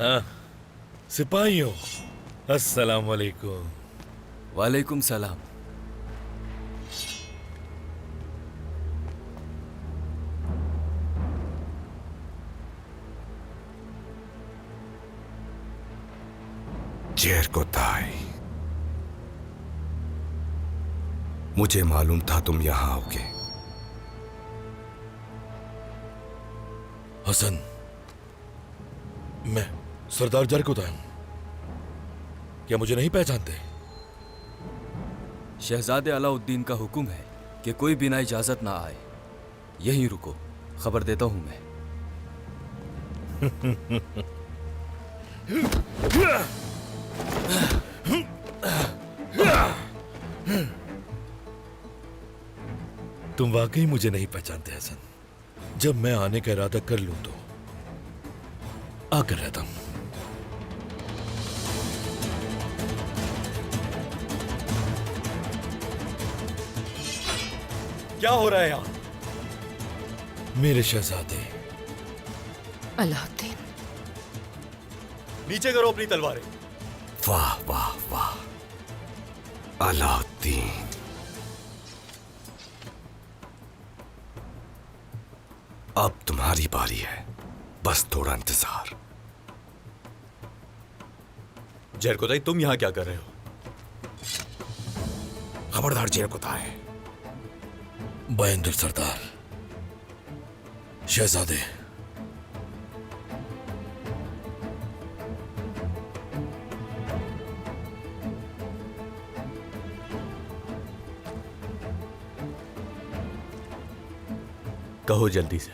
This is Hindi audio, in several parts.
हाँ, सिपाहियों, अस्सलाम वालेकुम। वालेकुम सलाम। चेरकोताई, मुझे मालूम था तुम यहां आओगे। हसन, मैं सरदार जरकोताई हूं। क्या मुझे नहीं पहचानते? शहजादे अलाउद्दीन का हुक्म है कि कोई बिना इजाजत ना आए। यहीं रुको, खबर देता हूं मैं। तुम वाकई मुझे नहीं पहचानते हसन। जब मैं आने का इरादा कर लूं तो आकर रहता हूं। क्या हो रहा है यहां? मेरे शहजादे, अलाउद्दीन, नीचे करो अपनी तलवारें। वाह वाह वाह, अलाउद्दीन। अब तुम्हारी बारी है, बस थोड़ा इंतजार। जरकोताई, तुम यहां क्या कर रहे हो? खबरदार चेरकोताई। बयंदर सरदार, शहजादे, कहो जल्दी से।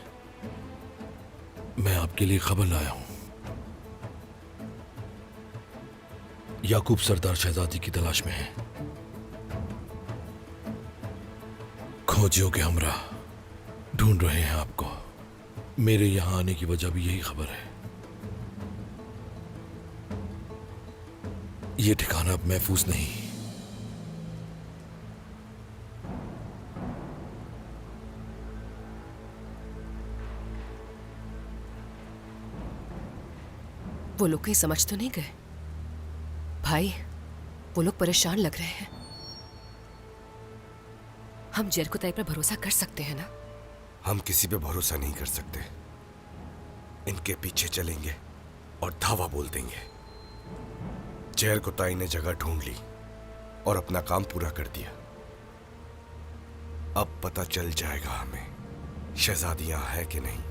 मैं आपके लिए खबर लाया हूं। याकूब सरदार शहजादी की तलाश में है। खोजियों के हमरा ढूंढ रहे हैं आपको। मेरे यहां आने की वजह भी यही खबर है। यह ठिकाना अब महफूज नहीं। वो लोग कहीं समझ तो नहीं गए? भाई, वो लोग परेशान लग रहे हैं। हम जरकोताई पर भरोसा कर सकते हैं ना? हम किसी पे भरोसा नहीं कर सकते। इनके पीछे चलेंगे और धावा बोल देंगे। चेरकोताई ने जगह ढूंढ ली और अपना काम पूरा कर दिया। अब पता चल जाएगा हमें शहजादियां है कि नहीं।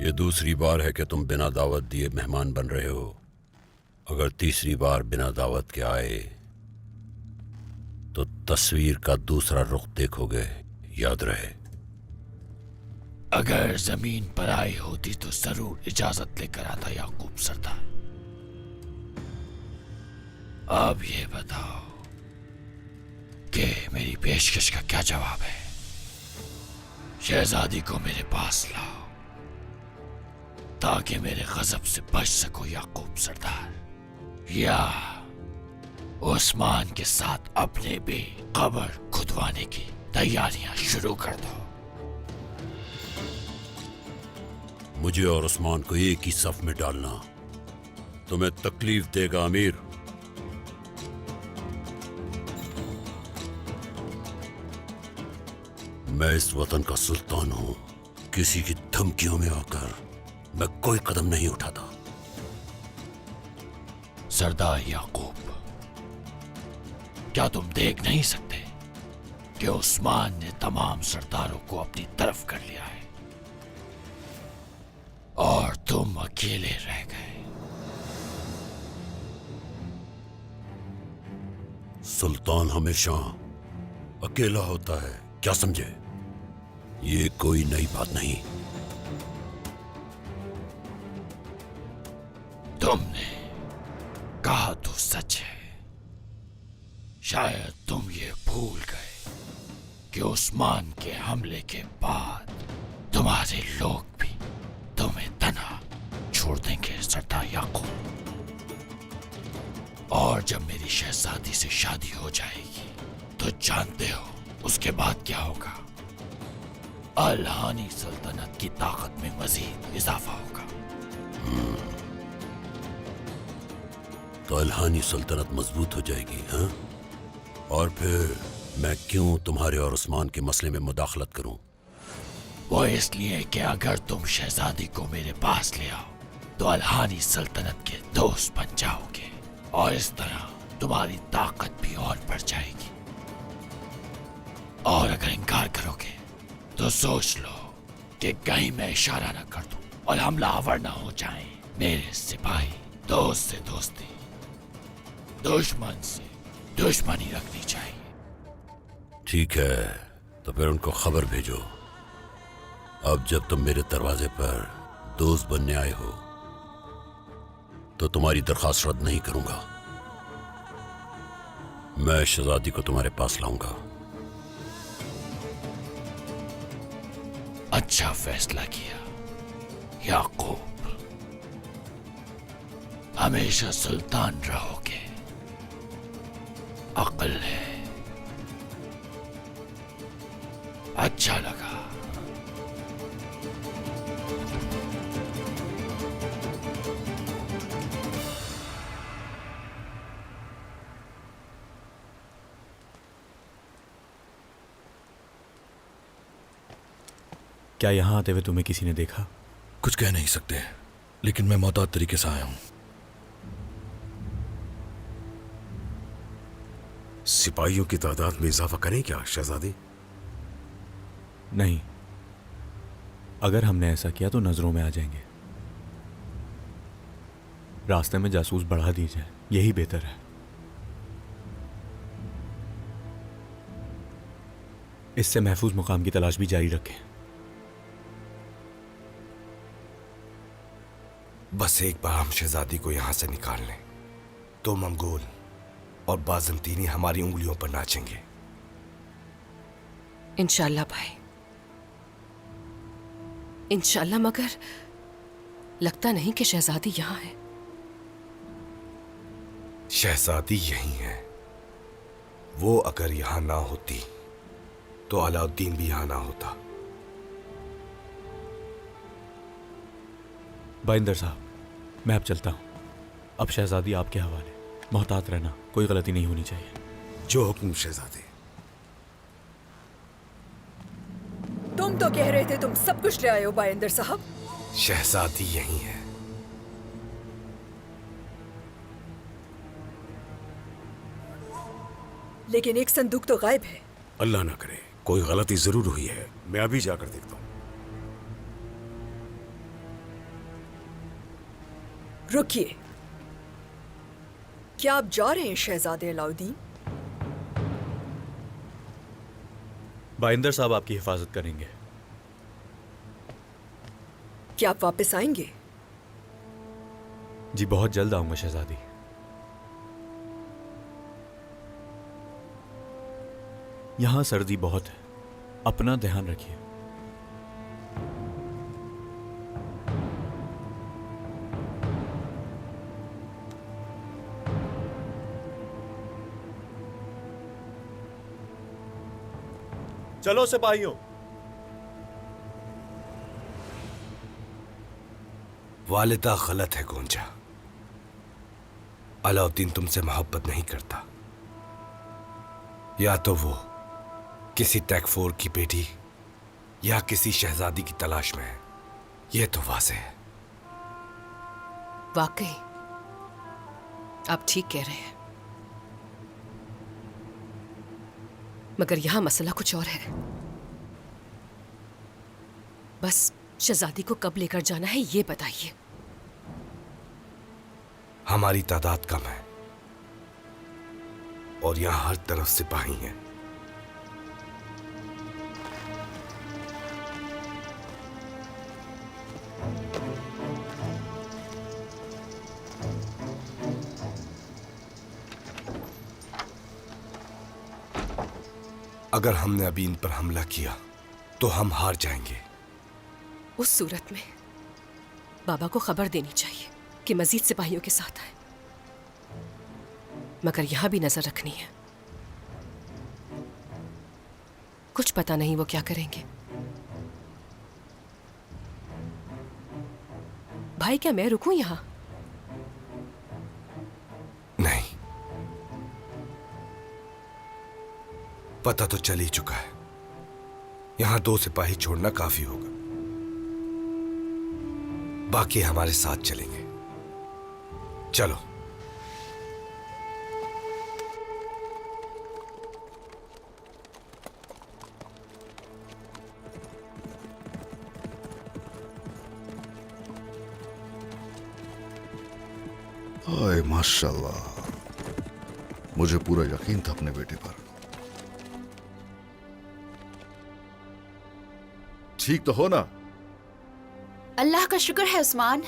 ये दूसरी बार है कि तुम बिना दावत दिए मेहमान बन रहे हो। अगर तीसरी बार बिना दावत के आए तो तस्वीर का दूसरा रुख देखोगे, याद रहे। अगर जमीन पर आई होती तो जरूर इजाजत लेकर आता याकूब सरदार। अब ये बताओ कि मेरी पेशकश का क्या जवाब है? शहजादी को मेरे पास लाओ ताकि मेरे गजब से बच सको याकूब सरदार, या उस्मान के साथ अपने भी कब्र खुदवाने की तैयारियां शुरू कर दो। मुझे और उस्मान को एक ही सफ में डालना तुम्हें तकलीफ देगा अमीर। मैं इस वतन का सुल्तान हूं। किसी की धमकियों में आकर मैं कोई कदम नहीं उठाता। सरदार याकूब, क्या तुम देख नहीं सकते कि उस्मान ने तमाम सरदारों को अपनी तरफ कर लिया है और तुम अकेले रह गए? सुल्तान हमेशा अकेला होता है, क्या समझे? ये कोई नई बात नहीं। तुमने कहा तो सच है। शायद तुम ये भूल गए कि उस्मान के हमले के बाद तुम्हारे लोग भी तुम्हें तन्हा छोड़ देंगे सरदार याकूब। और जब मेरी शहजादी से शादी हो जाएगी तो जानते हो उसके बाद क्या होगा? अल-हानी सल्तनत की ताकत में मजीद इजाफा होगा। तो अल्हानी सल्तनत मजबूत हो जाएगी, हाँ? और फिर मैं क्यों तुम्हारे और उस्मान के मसले में मुदाखलत करूं? वो इसलिए कि अगर तुम शहजादी को मेरे पास ले आओ तो अल-हानी सल्तनत के दोस्त बन जाओगे और इस तरह तुम्हारी ताकत भी और बढ़ जाएगी। और अगर इनकार करोगे तो सोच लो कि कहीं मैं इशारा न कर दूं और हमलावर न हो जाएं। मेरे सिपाही दोस्त से दोस्ती, दुश्मन से दुश्मनी रखनी चाहिए। ठीक है, तो फिर उनको खबर भेजो। अब जब तुम मेरे दरवाजे पर दोस्त बनने आए हो तो तुम्हारी दरखास्त रद्द नहीं करूंगा। मैं शहजादी को तुम्हारे पास लाऊंगा। अच्छा फैसला किया याकूब, हमेशा सुल्तान रहोगे। अक्ल है, अच्छा लगा। क्या यहां आते हुए तुम्हें किसी ने देखा? कुछ कह नहीं सकते, लेकिन मैं मोहतात तरीके से आया हूं। सिपाहियों की तादाद में इजाफा करें क्या शहजादी? नहीं, अगर हमने ऐसा किया तो नजरों में आ जाएंगे। रास्ते में जासूस बढ़ा दी जाए, यही बेहतर है। इससे महफूज मुकाम की तलाश भी जारी रखें। बस एक बार हम शहजादी को यहां से निकाल लें तो मंगोल और बाज़ंतीनी हमारी उंगलियों पर नाचेंगे। इंशाल्लाह भाई, इंशाल्लाह। मगर लगता नहीं कि शहजादी यहां है। शहजादी यही है। वो अगर यहां ना होती तो अलाउद्दीन भी यहां ना होता। बाइंदर साहब, मैं अब चलता हूं। अब शहजादी आपके हवाले। मोहतात रहना, कोई गलती नहीं होनी चाहिए। जो हुक्म शहजादी। तुम तो कह रहे थे तुम सब कुछ ले आए हो बाइंदर साहब। शहजादी यही है। लेकिन एक संदूक तो गायब है। अल्लाह ना करे कोई गलती जरूर हुई है। मैं अभी जाकर देखता हूं। रुकिए, क्या आप जा रहे हैं शहजादे अलाउद्दीन? बाइंदर साहब आपकी हिफाजत करेंगे। क्या आप वापस आएंगे? जी बहुत जल्द आऊंगा शहजादी। यहां सर्दी बहुत है, अपना ध्यान रखिए। चलो सिपाहियों। वालिदा गलत है गोंजा। अलाउद्दीन तुमसे मोहब्बत नहीं करता। या तो वो किसी तैकफोर की बेटी या किसी शहजादी की तलाश में है। यह तो वाज़ेह है। वाकई आप ठीक कह रहे हैं, मगर यहां मसला कुछ और है। बस शहजादी को कब लेकर जाना है ये बताइए। हमारी तादाद कम है और यहां हर तरफ सिपाही हैं। अगर हमने अभी इन पर हमला किया तो हम हार जाएंगे। उस सूरत में बाबा को खबर देनी चाहिए कि मजीद सिपाहियों के साथ आए, मगर यहां भी नजर रखनी है। कुछ पता नहीं वो क्या करेंगे। भाई क्या मैं रुकूं यहाँ? नहीं, पता तो चल ही चुका है। यहां 2 सिपाही छोड़ना काफी होगा, बाकी हमारे साथ चलेंगे। चलो। हाय माशाल्लाह, मुझे पूरा यकीन था अपने बेटे पर। ठीक तो हो ना? अल्लाह का शुक्र है उस्मान।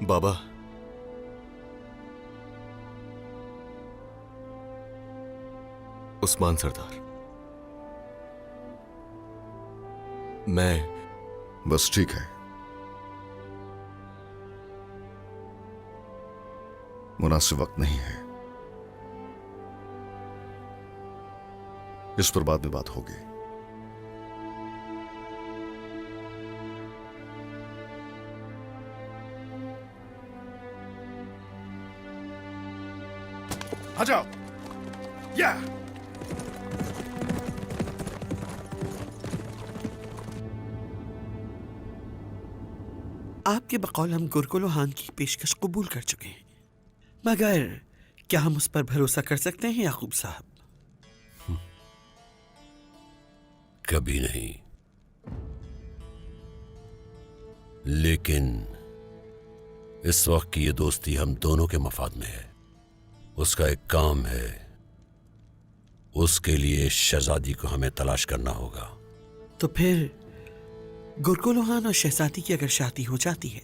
बाबा, उस्मान सरदार, मैं बस ठीक है, मुनासिब वक्त नहीं है, इस पर बाद में बात होगी। आ जाओ। या आपके बकौल हम गुरकुलोहान की पेशकश कबूल कर चुके हैं, मगर क्या हम उस पर भरोसा कर सकते हैं याकूब साहब? कभी नहीं, लेकिन इस वक्त की ये दोस्ती हम दोनों के मफाद में है। उसका एक काम है, उसके लिए शहजादी को हमें तलाश करना होगा। तो फिर गुरकुलोहान और शहजादी की अगर शादी हो जाती है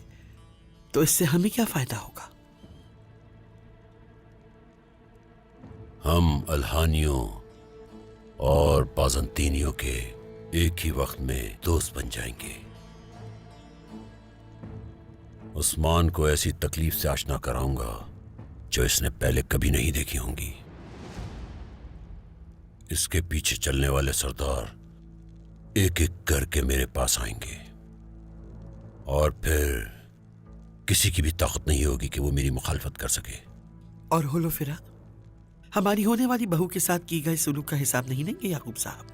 तो इससे हमें क्या फायदा होगा? हम अल्हानियों और बाजंतीनियों के एक ही वक्त में दोस्त बन जाएंगे। उस्मान को ऐसी तकलीफ से आशना कराऊंगा जो इसने पहले कभी नहीं देखी होंगी। इसके पीछे चलने वाले सरदार एक एक करके मेरे पास आएंगे और फिर किसी की भी ताकत नहीं होगी कि वो मेरी मुखालफत कर सके। और होलो फिरा हमारी होने वाली बहू के साथ की गए सुलूक का हिसाब नहीं लेंगे याकूब साहब?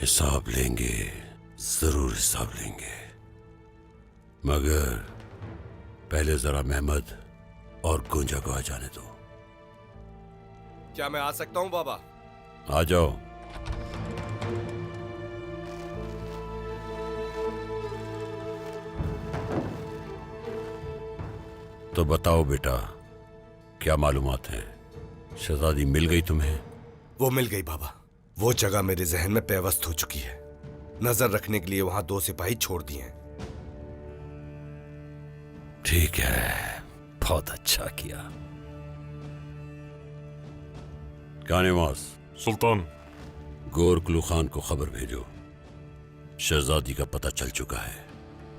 हिसाब लेंगे, जरूर हिसाब लेंगे, मगर पहले जरा मेहमद और गुंजा को आ जाने दो। क्या मैं आ सकता हूं बाबा? आ जाओ। तो बताओ बेटा, क्या मालूमात हैं? शहजादी मिल गई तुम्हें? वो मिल गई बाबा। वो जगह मेरे जहन में पेवस्त हो चुकी है। नजर रखने के लिए वहां 2 सिपाही छोड़ दिए हैं। ठीक है, बहुत अच्छा किया। कानेवास सुल्तान, गोरकुलू खान को खबर भेजो, शहजादी का पता चल चुका है।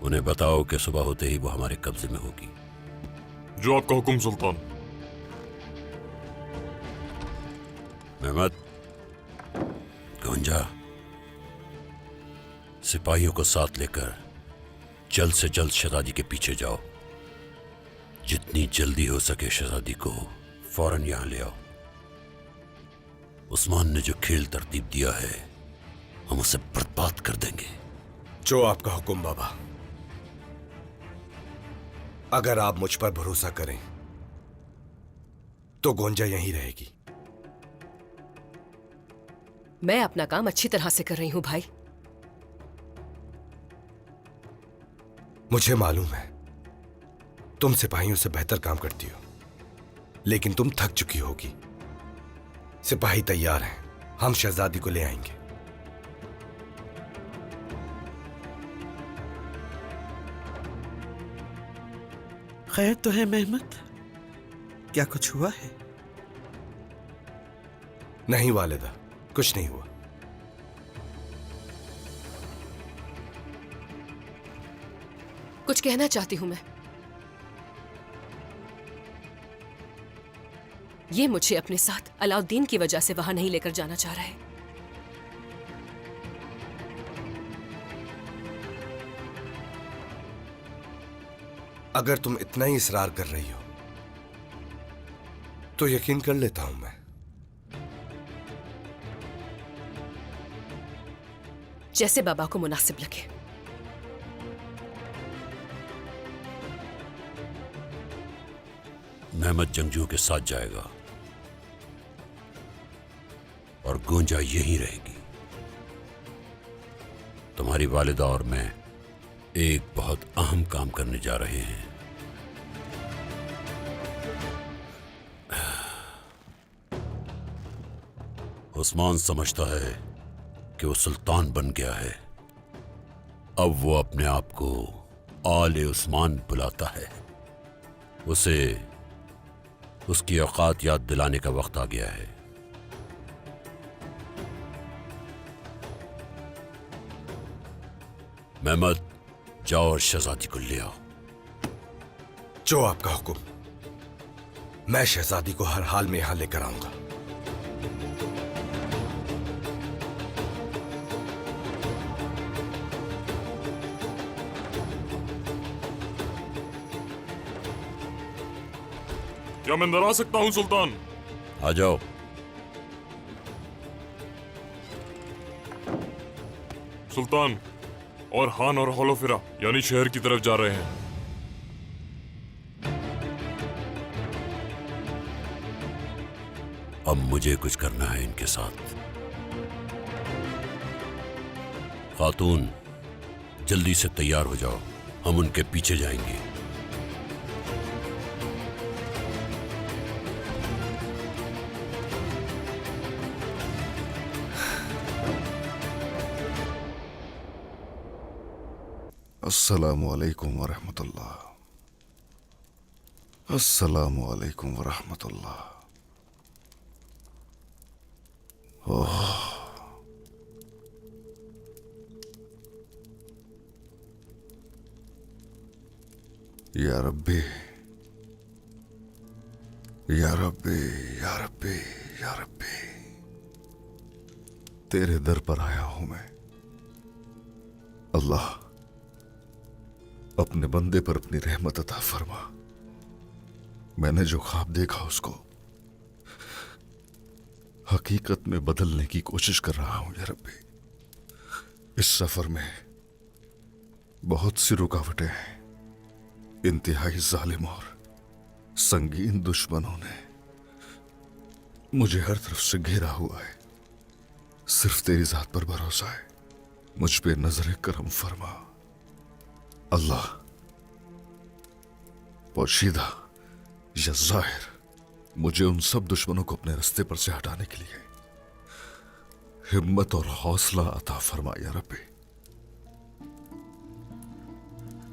उन्हें बताओ कि सुबह होते ही वो हमारे कब्जे में होगी। जो आपका हुक्म सुल्तान। मेहमद, गुंजा, सिपाहियों को साथ लेकर जल्द से जल्द शहजादी के पीछे जाओ। जितनी जल्दी हो सके शहजादी को फौरन यहां ले आओ। उस्मान ने जो खेल तरतीब दिया है, हम उसे बर्बाद कर देंगे। जो आपका हुक्म बाबा। अगर आप मुझ पर भरोसा करें तो गोंजा यहीं रहेगी। मैं अपना काम अच्छी तरह से कर रही हूं भाई। मुझे मालूम है तुम सिपाहियों से बेहतर काम करती हो, लेकिन तुम थक चुकी होगी। सिपाही तैयार हैं, हम शहजादी को ले आएंगे। खैर तो है मेहमद, क्या कुछ हुआ है? नहीं वालिदा, कुछ नहीं हुआ। कुछ कहना चाहती हूं मैं। ये मुझे अपने साथ अलाउद्दीन की वजह से वहां नहीं लेकर जाना चाह रहा है। अगर तुम इतना ही इसरार कर रही हो तो यकीन कर लेता हूं मैं। जैसे बाबा को मुनासिब लगे। महमद जंगजुओं के साथ जाएगा और गूंजा यहीं रहेगी। तुम्हारी वालिदा और मैं एक बहुत अहम काम करने जा रहे हैं। उस्मान समझता है कि वो सुल्तान बन गया है। अब वो अपने आप को आले उस्मान बुलाता है। उसे उसकी औकात याद दिलाने का वक्त आ गया है। महमद, जाओ और शहजादी को ले आओ। जो आपका हुक्म। मैं शहजादी को हर हाल में यहां लेकर आऊंगा। क्या मैं अंदर आ सकता हूं सुल्तान? आ जाओ। सुल्तान, और हान और होलोफिरा यानी शहर की तरफ जा रहे हैं। अब मुझे कुछ करना है इनके साथ। खातून, जल्दी से तैयार हो जाओ, हम उनके पीछे जाएंगे। अस्सलामु अलैकुम वरहमतुल्लाह। अस्सलामु अलैकुम वरहमतुल्लाह। ओह, या रब्बी या रब्बी या रब्बी या रब्बी, तेरे दर पर आया हूं मैं। अल्लाह, अपने बंदे पर अपनी रहमत अता फरमा। मैंने जो ख्वाब देखा उसको हकीकत में बदलने की कोशिश कर रहा हूं या रब्बी। इस सफर में बहुत सी रुकावटें हैं। इंतहाई जालिम और संगीन दुश्मनों ने मुझे हर तरफ से घेरा हुआ है। सिर्फ तेरी जात पर भरोसा है। मुझ पे नजर करम फरमा अल्लाह। पोशीदा या जाहिर, मुझे उन सब दुश्मनों को अपने रास्ते पर से हटाने के लिए हिम्मत और हौसला अता फरमा या रब्बी।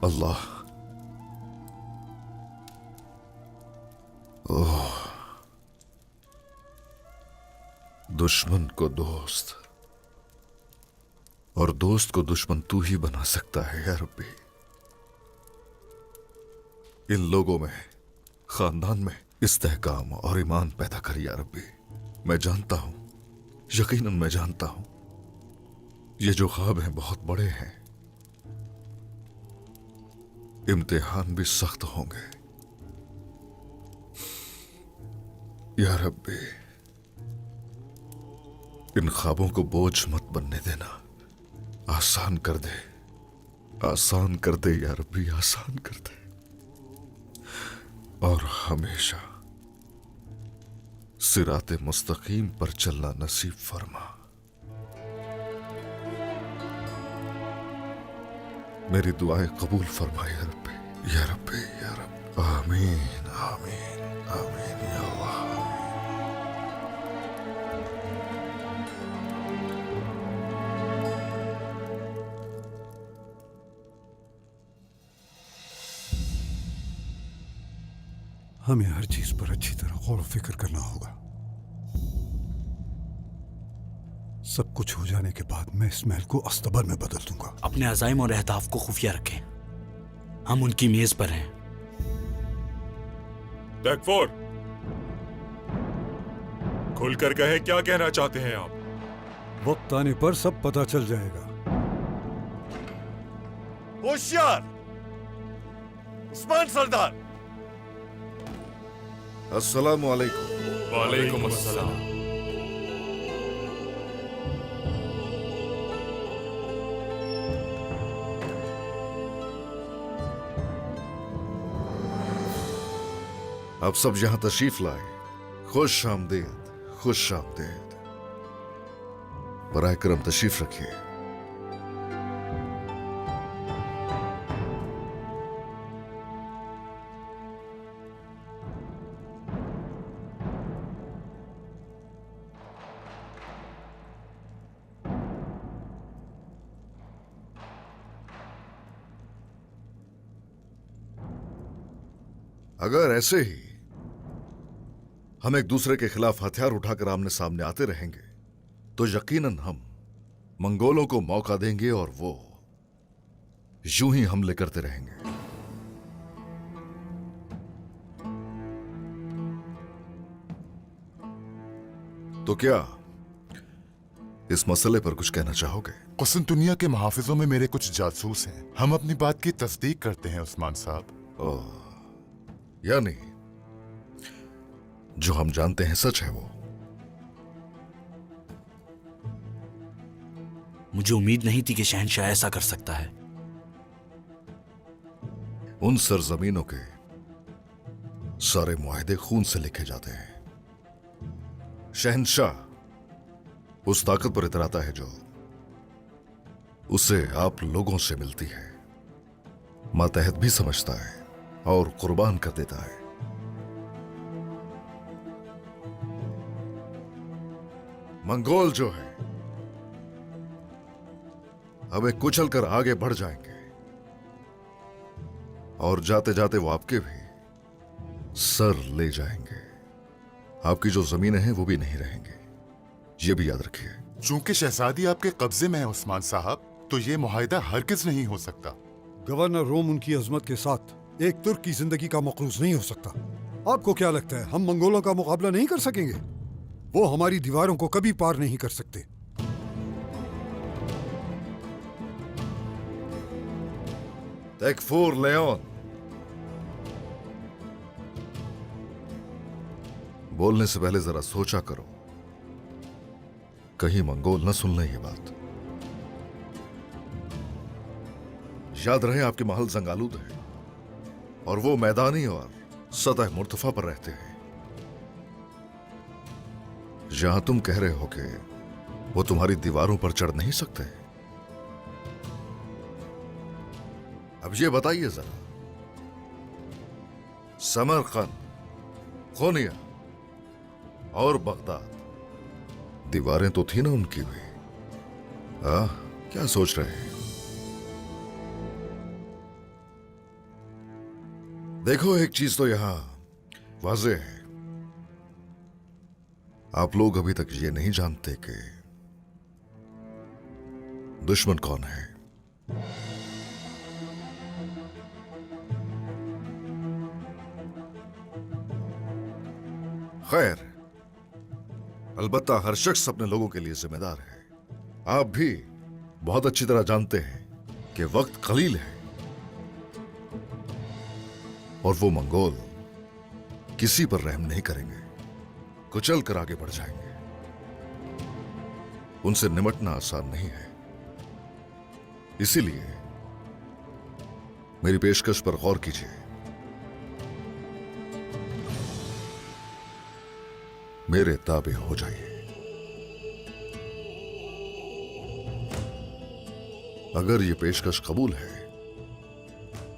अल्लाह, ओह, दुश्मन को दोस्त और दोस्त को दुश्मन तू ही बना सकता है या रब्बी। इन लोगों में, खानदान में इस्तेहकाम और ईमान पैदा कर या रब्बी। मैं जानता हूं, यकीनन मैं जानता हूं, ये जो ख्वाब हैं बहुत बड़े हैं। इम्तिहान भी सख्त होंगे या रब्बी। इन ख्वाबों को बोझ मत बनने देना। आसान कर दे, आसान कर दे या रब्बी, आसान कर दे। और हमेशा सिराते मुस्तकीम पर चलना नसीब फरमा। मेरी दुआएं कबूल फरमा या रब्बी, या रब्बी, या रब्बी। आमीन आमीन आमीन या अल्लाह। हमें हर चीज पर अच्छी तरह गौर व फिक्र करना होगा। सब कुछ हो जाने के बाद मैं इस महल को अस्तबल में बदल दूंगा। अपने अज़ाइम और अहदाफ को खुफिया रखें। हम उनकी मेज पर हैं। बैकफोर्ड, खुलकर कहे क्या कहना चाहते हैं आप? वक्त आने पर सब पता चल जाएगा। होशियार, उस्मान सरदार। अस्सलामु अलैकुम। वालेकुम अस्सलाम। आप सब यहां तशरीफ लाए, खुश आमदीद, खुश आमदीद। बराए करम तशरीफ रखिए। अगर ऐसे ही हम एक दूसरे के खिलाफ हथियार उठाकर आमने सामने आते रहेंगे तो यकीनन हम मंगोलों को मौका देंगे और वो यूं ही हमले करते रहेंगे। तो क्या इस मसले पर कुछ कहना चाहोगे? कुसुनतुनिया के मुहाफिजों में मेरे कुछ जासूस हैं। हम अपनी बात की तस्दीक करते हैं उस्मान साहब। यानी जो हम जानते हैं सच है वो? मुझे उम्मीद नहीं थी कि शहंशाह ऐसा कर सकता है। उन सरजमीनों के सारे मुआहदे खून से लिखे जाते हैं। शहंशाह उस ताकत पर इतराता है जो उसे आप लोगों से मिलती है, मातहत भी समझता है और कुर्बान कर देता है। मंगोल जो है हमें कुचल कर आगे बढ़ जाएंगे और जाते जाते वो आपके भी सर ले जाएंगे। आपकी जो जमीनें हैं वो भी नहीं रहेंगे, ये भी याद रखिए। चूंकि शहजादी आपके कब्जे में है उस्मान साहब, तो ये मुआहिदा हरगिज नहीं हो सकता। गवर्नर रोम उनकी अजमत के साथ एक तुर्क की जिंदगी का मकरूज नहीं हो सकता। आपको क्या लगता है हम मंगोलों का मुकाबला नहीं कर सकेंगे? वो हमारी दीवारों को कभी पार नहीं कर सकते। तकफूर लेओन, बोलने से पहले जरा सोचा करो, कहीं मंगोल न सुन ले ये बात। याद रहे आपके महल जंगालूद है और वो मैदानी और सतह मुर्तफा पर रहते हैं। जहां तुम कह रहे हो कि वो तुम्हारी दीवारों पर चढ़ नहीं सकते, अब ये बताइए जरा, समरकंद, खोनिया और बगदाद दीवारें तो थी ना उनकी भी? क्या सोच रहे हैं? देखो, एक चीज तो यहां वाज़ेह है, आप लोग अभी तक ये नहीं जानते कि दुश्मन कौन है। खैर, अलबत्ता हर शख्स अपने लोगों के लिए जिम्मेदार है। आप भी बहुत अच्छी तरह जानते हैं कि वक्त कलील है और वो मंगोल किसी पर रहम नहीं करेंगे, कुचल कर आगे बढ़ जाएंगे। उनसे निमटना आसान नहीं है। इसीलिए मेरी पेशकश पर गौर कीजिए। मेरे ताबे हो जाइए। अगर ये पेशकश कबूल है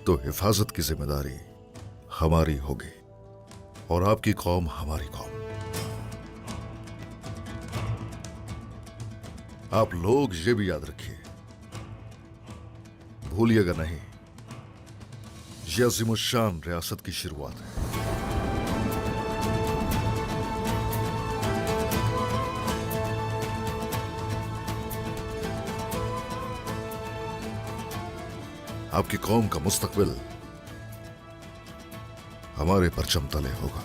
तो हिफाजत की जिम्मेदारी हमारी होगी और आपकी कौम हमारी कौम। आप लोग ये भी याद रखिए, भूलिएगा नहीं, ये अज़ीमुश्शान रियासत की शुरुआत है। आपकी कौम का मुस्तकबिल हमारे परचम तले होगा।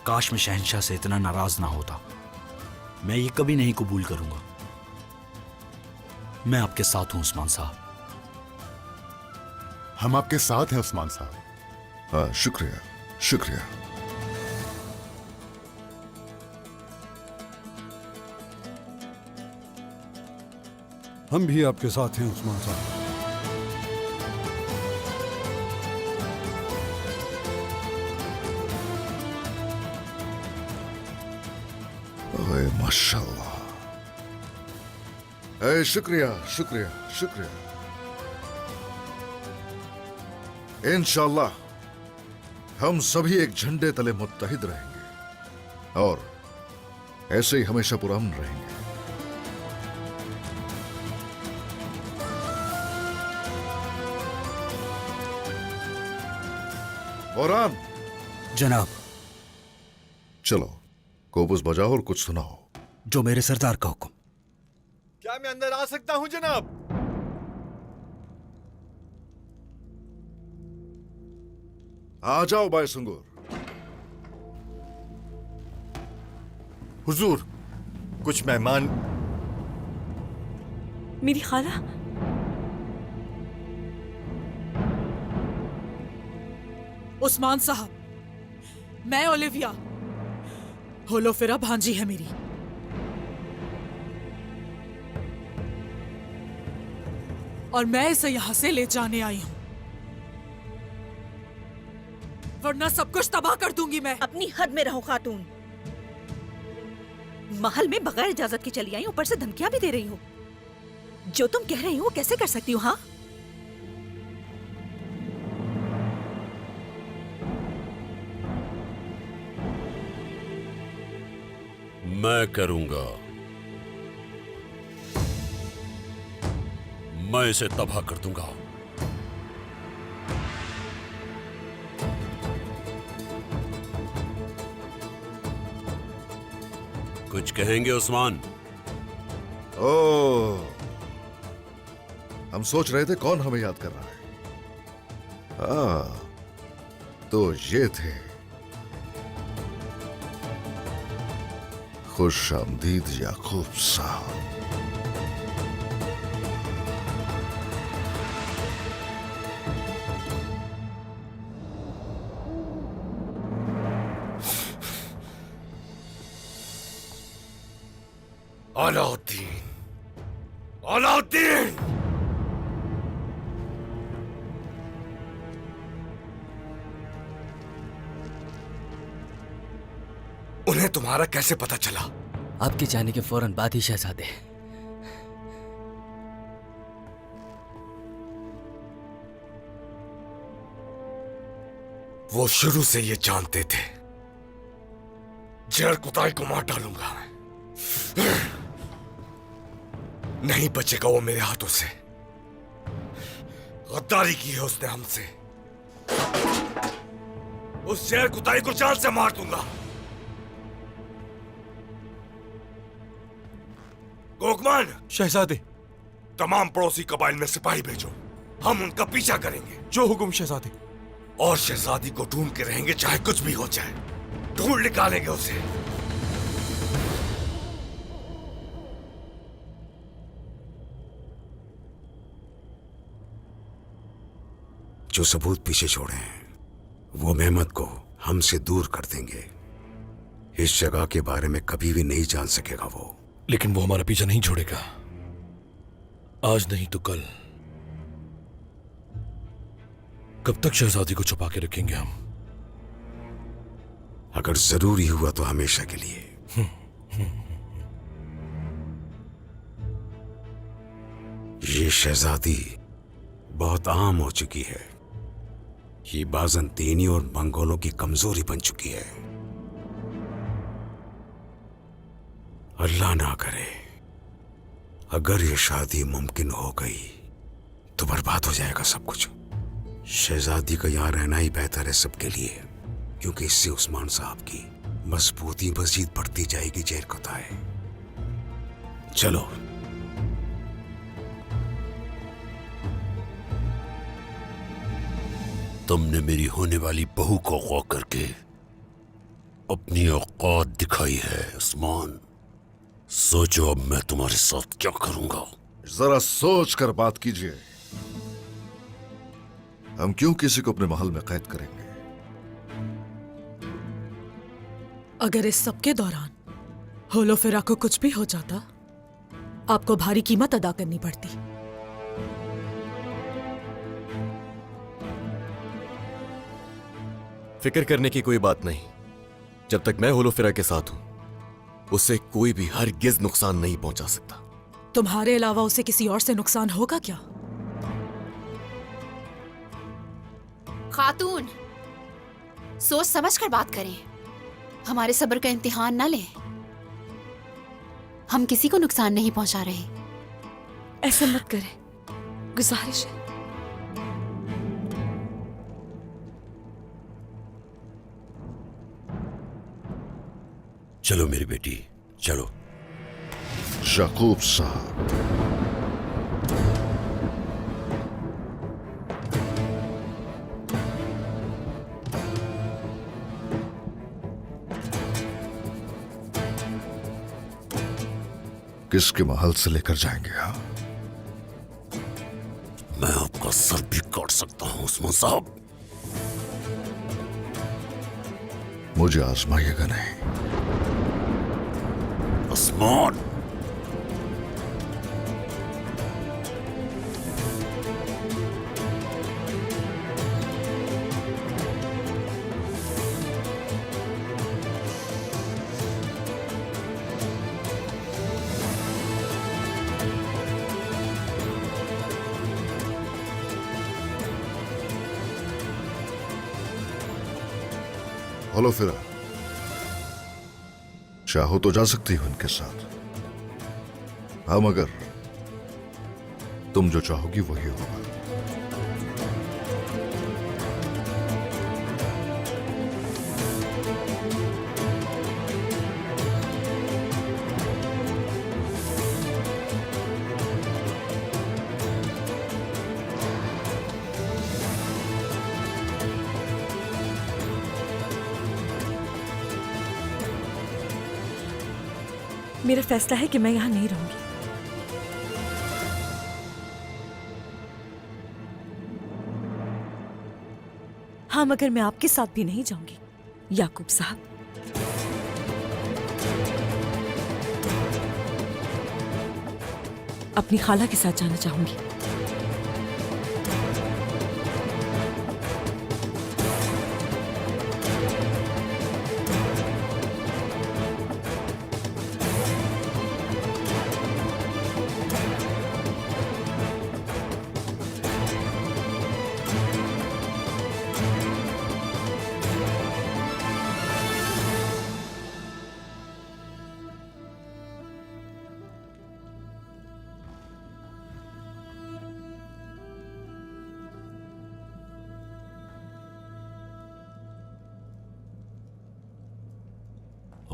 काश मैं शहंशाह से इतना नाराज ना होता। मैं ये कभी नहीं कबूल करूंगा। मैं आपके साथ हूं उस्मान साहब। हम आपके साथ हैं उस्मान साहब। हाँ, शुक्रिया शुक्रिया। हम भी आपके साथ हैं उस्मान साहब। ओए माशाल्लाह। ए, शुक्रिया शुक्रिया शुक्रिया। इंशाल्लाह हम सभी एक झंडे तले मुत्तहिद रहेंगे और ऐसे ही हमेशा पुरअमन रहेंगे। बोरान जनाब। चलो कोबुस बजाओ और कुछ सुनाओ। जो मेरे सरदार का हुक्म। क्या मैं अंदर आ सकता हूं जनाब? आ जाओ बाय सुंगूर। हुजूर, कुछ मेहमान। मेरी खाला। उस्मान साहब, मैं ओलिविया, होलोफिरा भांजी है मेरी। और मैं इसे यहां से ले जाने आई हूं, वरना सब कुछ तबाह कर दूंगी मैं। अपनी हद में रहो खातून। महल में बगैर इजाजत की चली आई, ऊपर से धमकियां भी दे रही हो। जो तुम कह रही हो वो कैसे कर सकती हो? हाँ, मैं करूंगा। मैं इसे तबाह कर दूंगा। कुछ कहेंगे उस्मान? ओ, हम सोच रहे थे कौन हमें याद कर रहा है। हाँ, तो ये थे। खुश आमदीद याकूब साहब। अलाउद्दीन, अलाउद्दीन! उन्हें तुम्हारा कैसे पता चला? आपके जाने के फौरन बाद ही शहजादे। वो शुरू से ये जानते थे, जड़ कुताई को मार डालूंगा। नहीं बचेगा वो मेरे हाथों से। गद्दारी की है उसने हमसे। उस शेर कुताई को जान से मार दूंगा। गोकमान, शहजादे। तमाम पड़ोसी कबाइल में सिपाही भेजो, हम उनका पीछा करेंगे। जो हुक्म शहजादे। और शहजादी को ढूंढ के रहेंगे, चाहे कुछ भी हो जाए। ढूंढ निकालेंगे उसे। जो सबूत पीछे छोड़े हैं वो मेहमत को हमसे दूर कर देंगे। इस जगह के बारे में कभी भी नहीं जान सकेगा वो। लेकिन वो हमारा पीछा नहीं छोड़ेगा। आज नहीं तो कल। कब तक शहजादी को छुपा के रखेंगे हम? अगर जरूरी हुआ तो हमेशा के लिए। ये शहजादी बहुत आम हो चुकी है। ये बाजंतीनी और मंगोलों की कमजोरी बन चुकी है। अल्लाह ना करे अगर ये शादी मुमकिन हो गई तो बर्बाद हो जाएगा सब कुछ। शहजादी का यहां रहना ही बेहतर है सबके लिए, क्योंकि इससे उस्मान साहब की मजबूती मजीद बढ़ती जाएगी। जेर कुताई, चलो। तुमने मेरी होने वाली बहू को गौ करके अपनी औकात दिखाई है उस्मान। सोचो अब मैं तुम्हारे साथ क्या करूंगा। जरा सोच कर बात कीजिए। हम क्यों किसी को अपने महल में कैद करेंगे? अगर इस सब के दौरान होलोफेरा को कुछ भी हो जाता, आपको भारी कीमत अदा करनी पड़ती। फिक्र करने की कोई बात नहीं। जब तक मैं होलोफेरा के साथ हूं, उसे कोई भी हरगिज नुकसान नहीं पहुंचा सकता। तुम्हारे अलावा उसे किसी और से नुकसान होगा क्या? खातून, सोच समझ कर बात करें। हमारे सब्र का इम्तिहान ना लें। हम किसी को नुकसान नहीं पहुंचा रहे। ऐसा मत करें, गुजारिश है। चलो मेरी बेटी, चलो। याकूब साहब, किसके महल से लेकर जाएंगे? हाँ, मैं आपका सर भी काट सकता हूं उस्मान साहब। मुझे आजमाइएगा नहीं। उस्मान, होलोफेरा, चाहो तो जा सकती हो इनके साथ। हाँ, मगर तुम जो चाहोगी वही होगा। मेरा फैसला है कि मैं यहां नहीं रहूंगी। हाँ, मगर मैं आपके साथ भी नहीं जाऊंगी याकूब साहब। अपनी खाला के साथ जाना चाहूंगी।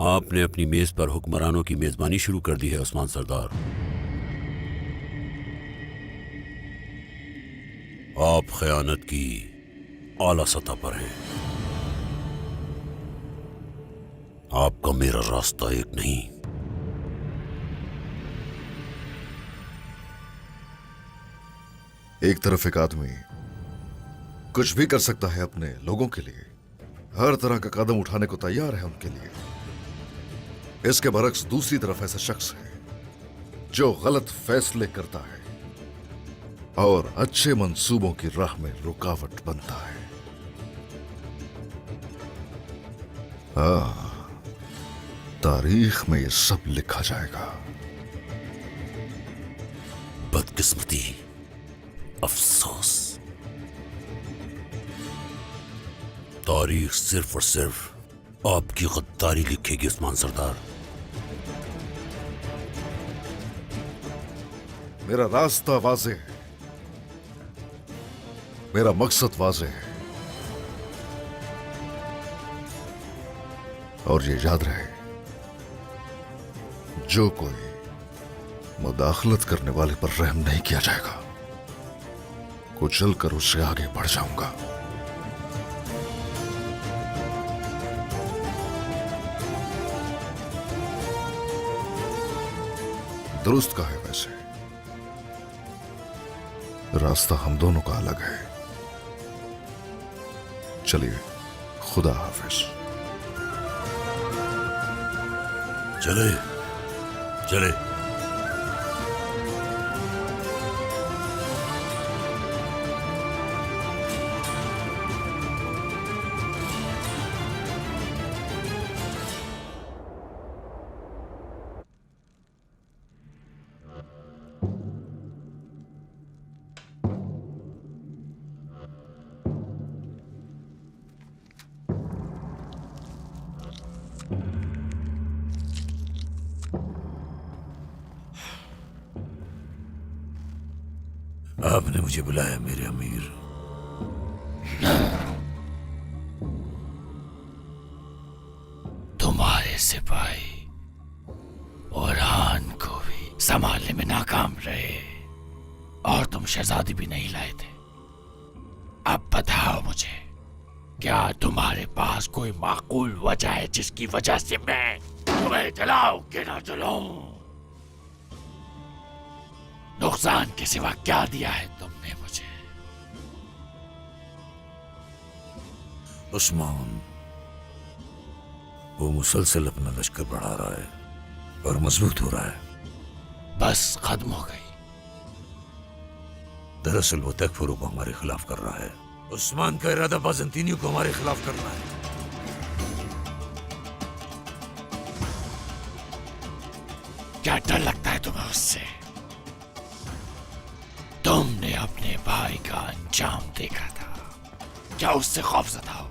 आपने अपनी मेज पर हुक्मरानों की मेजबानी शुरू कर दी है उस्मान सरदार। आप खयानत की आला सतह पर हैं। आपका मेरा रास्ता एक नहीं। एक तरफ एक आदमी कुछ भी कर सकता है अपने लोगों के लिए, हर तरह का कदम उठाने को तैयार है उनके लिए। इसके बरक्स दूसरी तरफ ऐसा शख्स है जो गलत फैसले करता है और अच्छे मंसूबों की राह में रुकावट बनता है। हाँ, तारीख में ये सब लिखा जाएगा। बदकिस्मती, अफसोस, तारीख सिर्फ और सिर्फ आपकी गद्दारी लिखेगी उस्मान सरदार। मेरा रास्ता वाज़ेह है, मेरा मकसद वाज़ेह है, और ये याद रहे, जो कोई मुदाखलत करने वाले पर रहम नहीं किया जाएगा। कुचल कर उससे आगे बढ़ जाऊंगा। दुरुस्त कहा है वैसे, रास्ता हम दोनों का अलग है, चलिए, खुदा हाफिज। चले चले। आपने मुझे बुलाया मेरे अमीर। तुम्हारे सिपाही ओरहान को भी संभालने में नाकाम रहे और तुम शहजादी भी नहीं लाए थे। अब बताओ मुझे, क्या तुम्हारे पास कोई माकूल वजह है जिसकी वजह से मैं तुम्हें जलाऊं कि ना जलाऊं? नुकसान के सिवा क्या दिया है तुमने मुझे? उस्मान वो मुसलसल अपना लश्कर बढ़ा रहा है और मजबूत हो रहा है। बस खत्म हो गई। दरअसल वो तकफुरों को हमारे खिलाफ कर रहा है। उस्मान का इरादा बाज़ंतीनियों को हमारे खिलाफ करना है। क्या डर लगता है तुम्हें उससे? तुमने अपने भाई का अंजाम देखा था, क्या उससे खौफज़दा हो?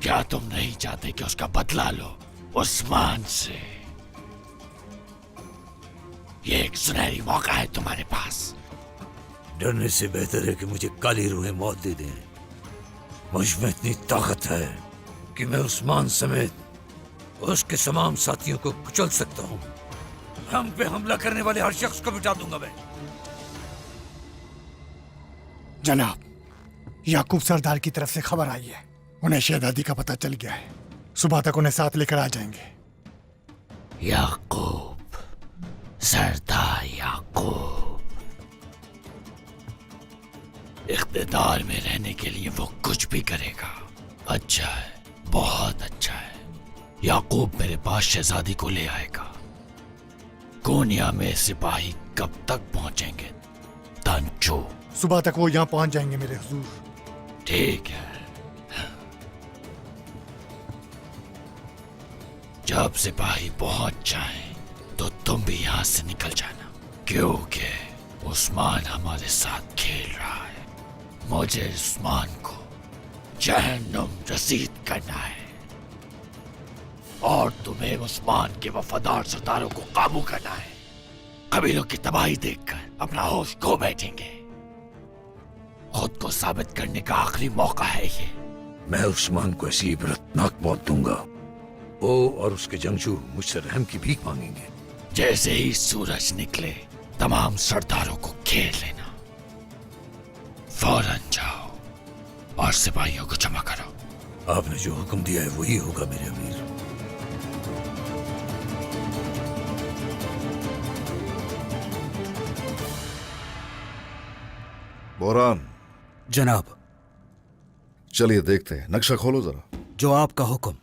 क्या तुम नहीं चाहते कि उसका बदला लो उस्मान से? ये एक सुनहरी मौका है तुम्हारे पास। डरने से बेहतर है कि मुझे काली रूहें मौत दे दें। मुझ में इतनी ताकत है कि मैं उस्मान समेत उसके तमाम साथियों को कुचल सकता हूँ। हम पे हमला करने वाले हर शख्स को मिटा दूंगा मैं। जनाब, याकूब सरदार की तरफ से खबर आई है। उन्हें शहजादी का पता चल गया है। सुबह तक उन्हें साथ लेकर आ जाएंगे। याकूब, सरदार याकूब, इख्तिदार में रहने के लिए वो कुछ भी करेगा। अच्छा है, बहुत अच्छा है। याकूब मेरे पास शहजादी को ले आएगा। कोनिया में सिपाही कब तक पहुंचेंगे तंचो? सुबह तक वो यहाँ पहुंच जाएंगे मेरे हुजूर। ठीक है। जब सिपाही पहुंच जाएं, तो तुम भी यहाँ से निकल जाना, क्योंकि उस्मान हमारे साथ खेल रहा है। मुझे उस्मान को जहन्नुम रसीद करना है और तुम्हें उस्मान के वफादार सरदारों को काबू करना है। कबीलों की तबाही देखकर अपना होश खो बैठेंगे। खुद को साबित करने का आखिरी मौका है ये। मैं उस्मान को ऐसी इबरतनाक मौत दूंगा, वो और उसके जंगजू मुझसे रहम की भीख मांगेंगे। जैसे ही सूरज निकले तमाम सरदारों को घेर लेना। फौरन जाओ और सिपाहियों को जमा करो। आपने जो हुक्म दिया है वही होगा मेरे अमीर। बोरान जनाब। चलिए देखते हैं, नक्शा खोलो जरा। जो आपका हुक्म।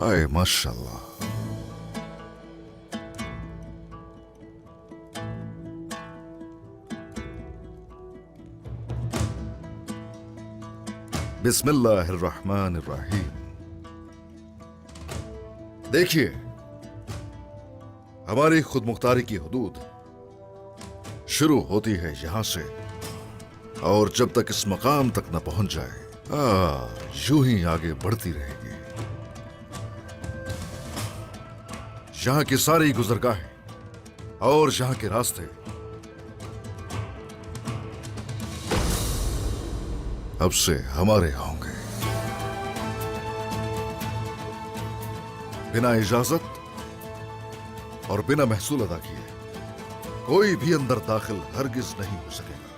आए माशाल्लाह। बिस्मिल्लाहिर्रहमानिर्रहीम। देखिए, हमारी खुदमुख्तारी की हुदूद शुरू होती है यहां से और जब तक इस मकाम तक न पहुंच जाए यूं ही आगे बढ़ती रहेगी। यहां की सारी गुजरगाहें और यहां के रास्ते अब से हमारे होंगे। बिना इजाजत और बिना महसूल अदा किए कोई भी अंदर दाखिल हरगिज नहीं हो सकेगा।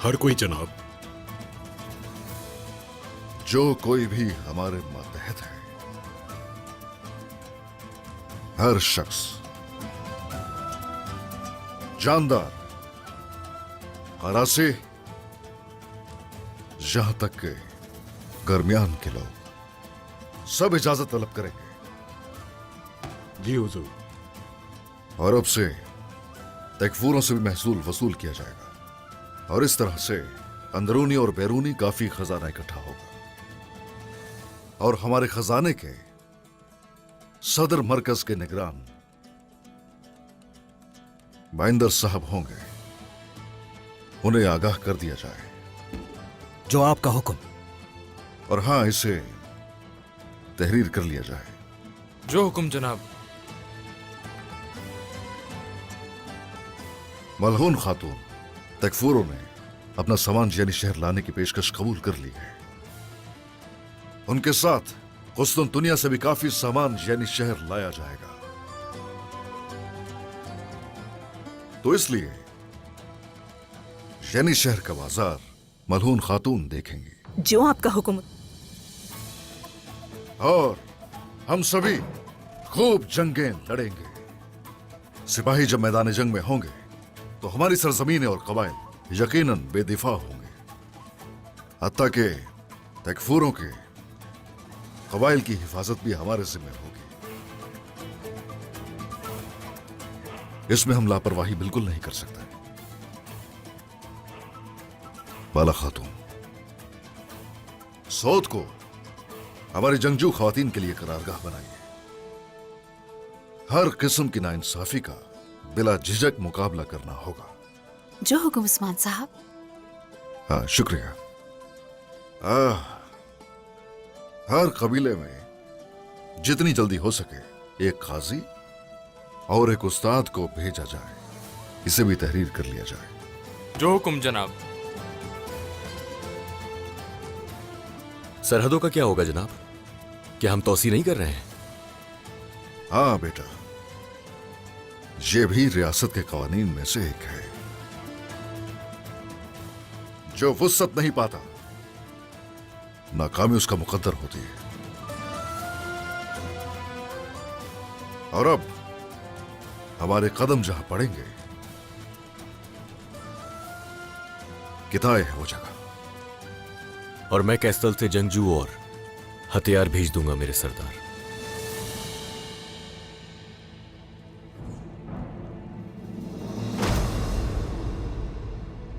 हर कोई जनाब। जो कोई भी हमारे मातहत है, हर शख्स जानदार, हरासे, यहां तक के दरमियान के लोग सब इजाजत तलब करेंगे। जी हुजूर। और अब से तकफूरों से भी महसूल वसूल किया जाएगा और इस तरह से अंदरूनी और बैरूनी काफी खजाना इकट्ठा होगा और हमारे खजाने के सदर मरकज के निगरान बाइंदर साहब होंगे, उन्हें आगाह कर दिया जाए। जो आपका हुक्म। और हां, इसे तहरीर कर लिया जाए। जो हुक्म जनाब। मलहून खातून तकफूरों ने अपना सामान यानी शहर लाने की पेशकश कबूल कर ली है। उनके साथ कुस्तुनतुनिया से भी काफी सामान यानी शहर लाया जाएगा। तो इसलिए यानी शहर का बाजार मलहून खातून देखेंगी। जो आपका हुक्म। और हम सभी खूब जंगें लड़ेंगे। सिपाही जब मैदान जंग में होंगे तो हमारी सरजमीनें और कबाइल यकीनन बेदिफा होंगे, हत्ता के तकफूरों के कबाइल की हिफाजत भी हमारे जिम्मे होगी। इसमें हम लापरवाही बिल्कुल नहीं कर सकते। बाला खातून, सौद को हमारी जंगजू खवातीन के लिए करारगाह बनाइए। हर किस्म की नाइंसाफी का बिला झिझक मुकाबला करना होगा। जो हुक्म उस्मान साहब। हाँ, शुक्रिया। हर कबीले में जितनी जल्दी हो सके एक काजी और एक उस्ताद को भेजा जाए, इसे भी तहरीर कर लिया जाए। जो हुक्म जनाब। सरहदों का क्या होगा जनाब? क्या हम तौसी नहीं कर रहे हैं? हाँ बेटा, ये भी रियासत के कवानीन में से एक है। जो वुस्सत नहीं पाता, नाकामी उसका मुकद्दर होती है। और अब हमारे कदम जहां पड़ेंगे, किताए है वो जगह। और मैं कैस्टल से जंगजू और हथियार भेज दूंगा मेरे सरदार।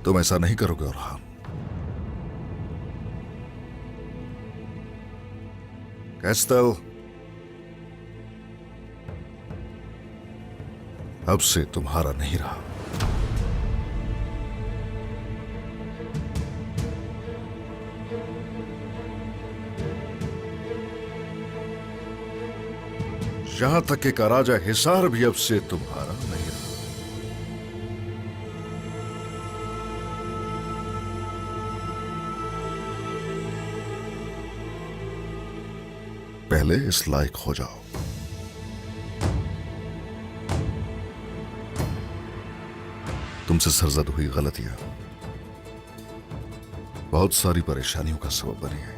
तुम ऐसा नहीं करोगे ओरहान। कैस्टल अब से तुम्हारा नहीं रहा। यहां तक कि कराजा हिसार भी अब से तुम्हारा नहीं रहा। पहले इस लायक हो जाओ। तुमसे सरजद हुई गलतियां बहुत सारी परेशानियों का सबब बनी है।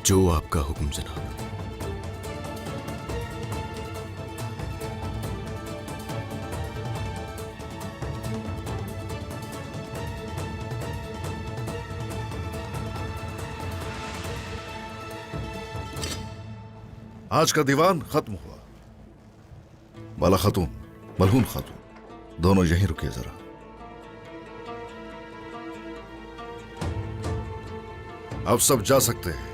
जो आपका हुक्म जनाब। आज का दीवान खत्म हुआ। बाला खातून, मलहून खातून, दोनों यहीं रुकिए जरा। अब सब जा सकते हैं।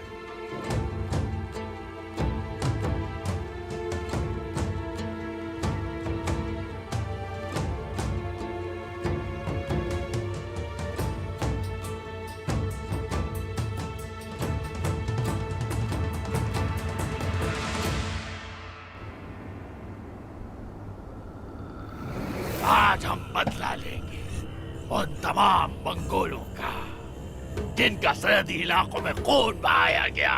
आज हम बदला लेंगे उन तमाम मंगोलों का जिनका सरहदी इलाकों में खून बहाया गया।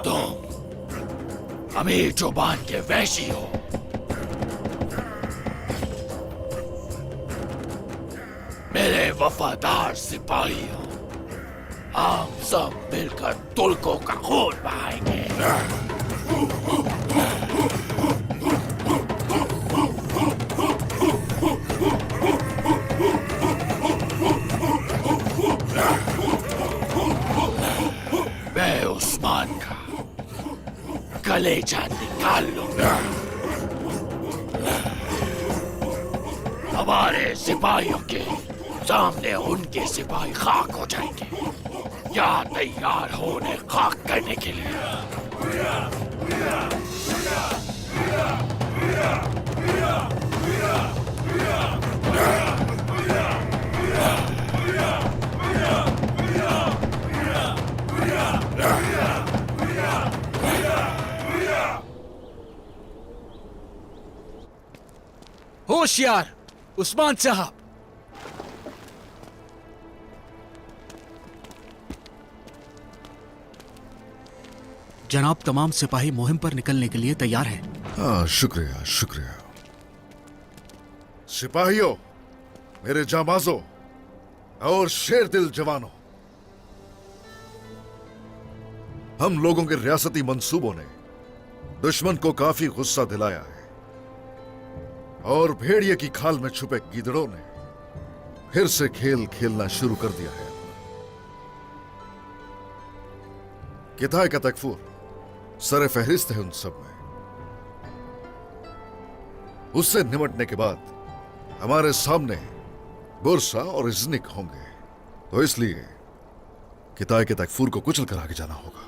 तुम अमीर जुबान के वैशी हो। मेरे वफादार सिपाही हो। हम सब मिलकर तुर्कों का खून बहाएंगे। मैं उस्मान का कलेजा निकाल लूंगा। हमारे सिपाहियों के सामने उनके सिपाही खाक हो जाएंगे या तैयार हो उन्हें खाक करने के लिए। होशियार उस्मान साहब, जनाब तमाम सिपाही मुहिम पर निकलने के लिए तैयार हैं। हाँ, शुक्रिया शुक्रिया। सिपाहियों, मेरे जामाजों और शेर दिल जवानों, हम लोगों के रियासती मंसूबों ने दुश्मन को काफी गुस्सा दिलाया है और भेड़िए की खाल में छुपे गीदड़ों ने फिर से खेल खेलना शुरू कर दिया है। किताए का तकफूर सरे फहरिस्त है उन सब में। उससे निमटने के बाद हमारे सामने बुरसा और इज़्निक होंगे, तो इसलिए किताए के तकफूर को कुचल कर आगे जाना होगा।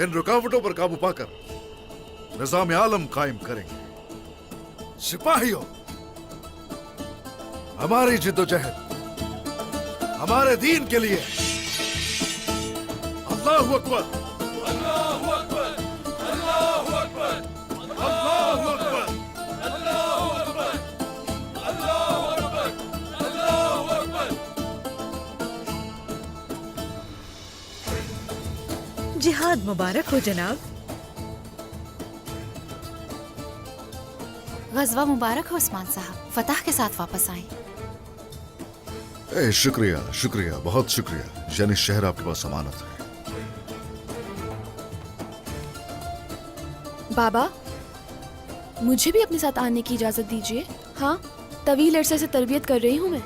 इन रुकावटों पर काबू पाकर निजाम आलम कायम करेंगे। सिपाहियों, हमारी जिद्दोजहद हमारे दीन के लिए। अल्लाहु अकबर, अल्लाहु अकबर, अल्लाहु अकबर, अल्लाहु अकबर, अल्लाहु अकबर, अल्लाहु अकबर, अल्लाहु अकबर। जिहाद मुबारक हो जनाब। गज़वा मुबारक हो उस्मान साहब, फतह के साथ वापस आए। शुक्रिया शुक्रिया, बहुत शुक्रिया। यानी शहर आपके पास अमानत है। बाबा, मुझे भी अपने साथ आने की इजाजत दीजिए। हाँ, तवील अरसे से तरबियत कर रही हूँ मैं।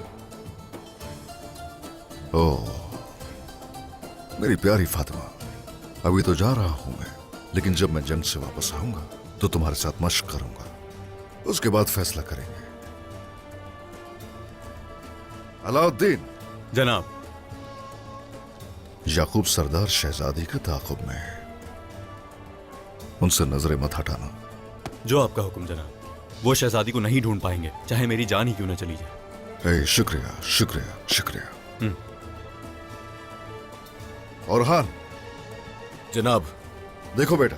ओह, मेरी प्यारी फातिमा, अभी तो जा रहा हूं मैं, लेकिन जब मैं जंग से वापस आऊंगा तो तुम्हारे साथ मशक करूंगा। उसके बाद फैसला करेंगे। अलाउद्दीन जनाब, याकूब सरदार शहजादी के ताक़ुब में है, उनसे नजरें मत हटाना। जो आपका हुक्म जनाब। वो शहजादी को नहीं ढूंढ पाएंगे, चाहे मेरी जान ही क्यों न चली जाए। शुक्रिया शुक्रिया शुक्रिया। औरहान जनाब। देखो बेटा,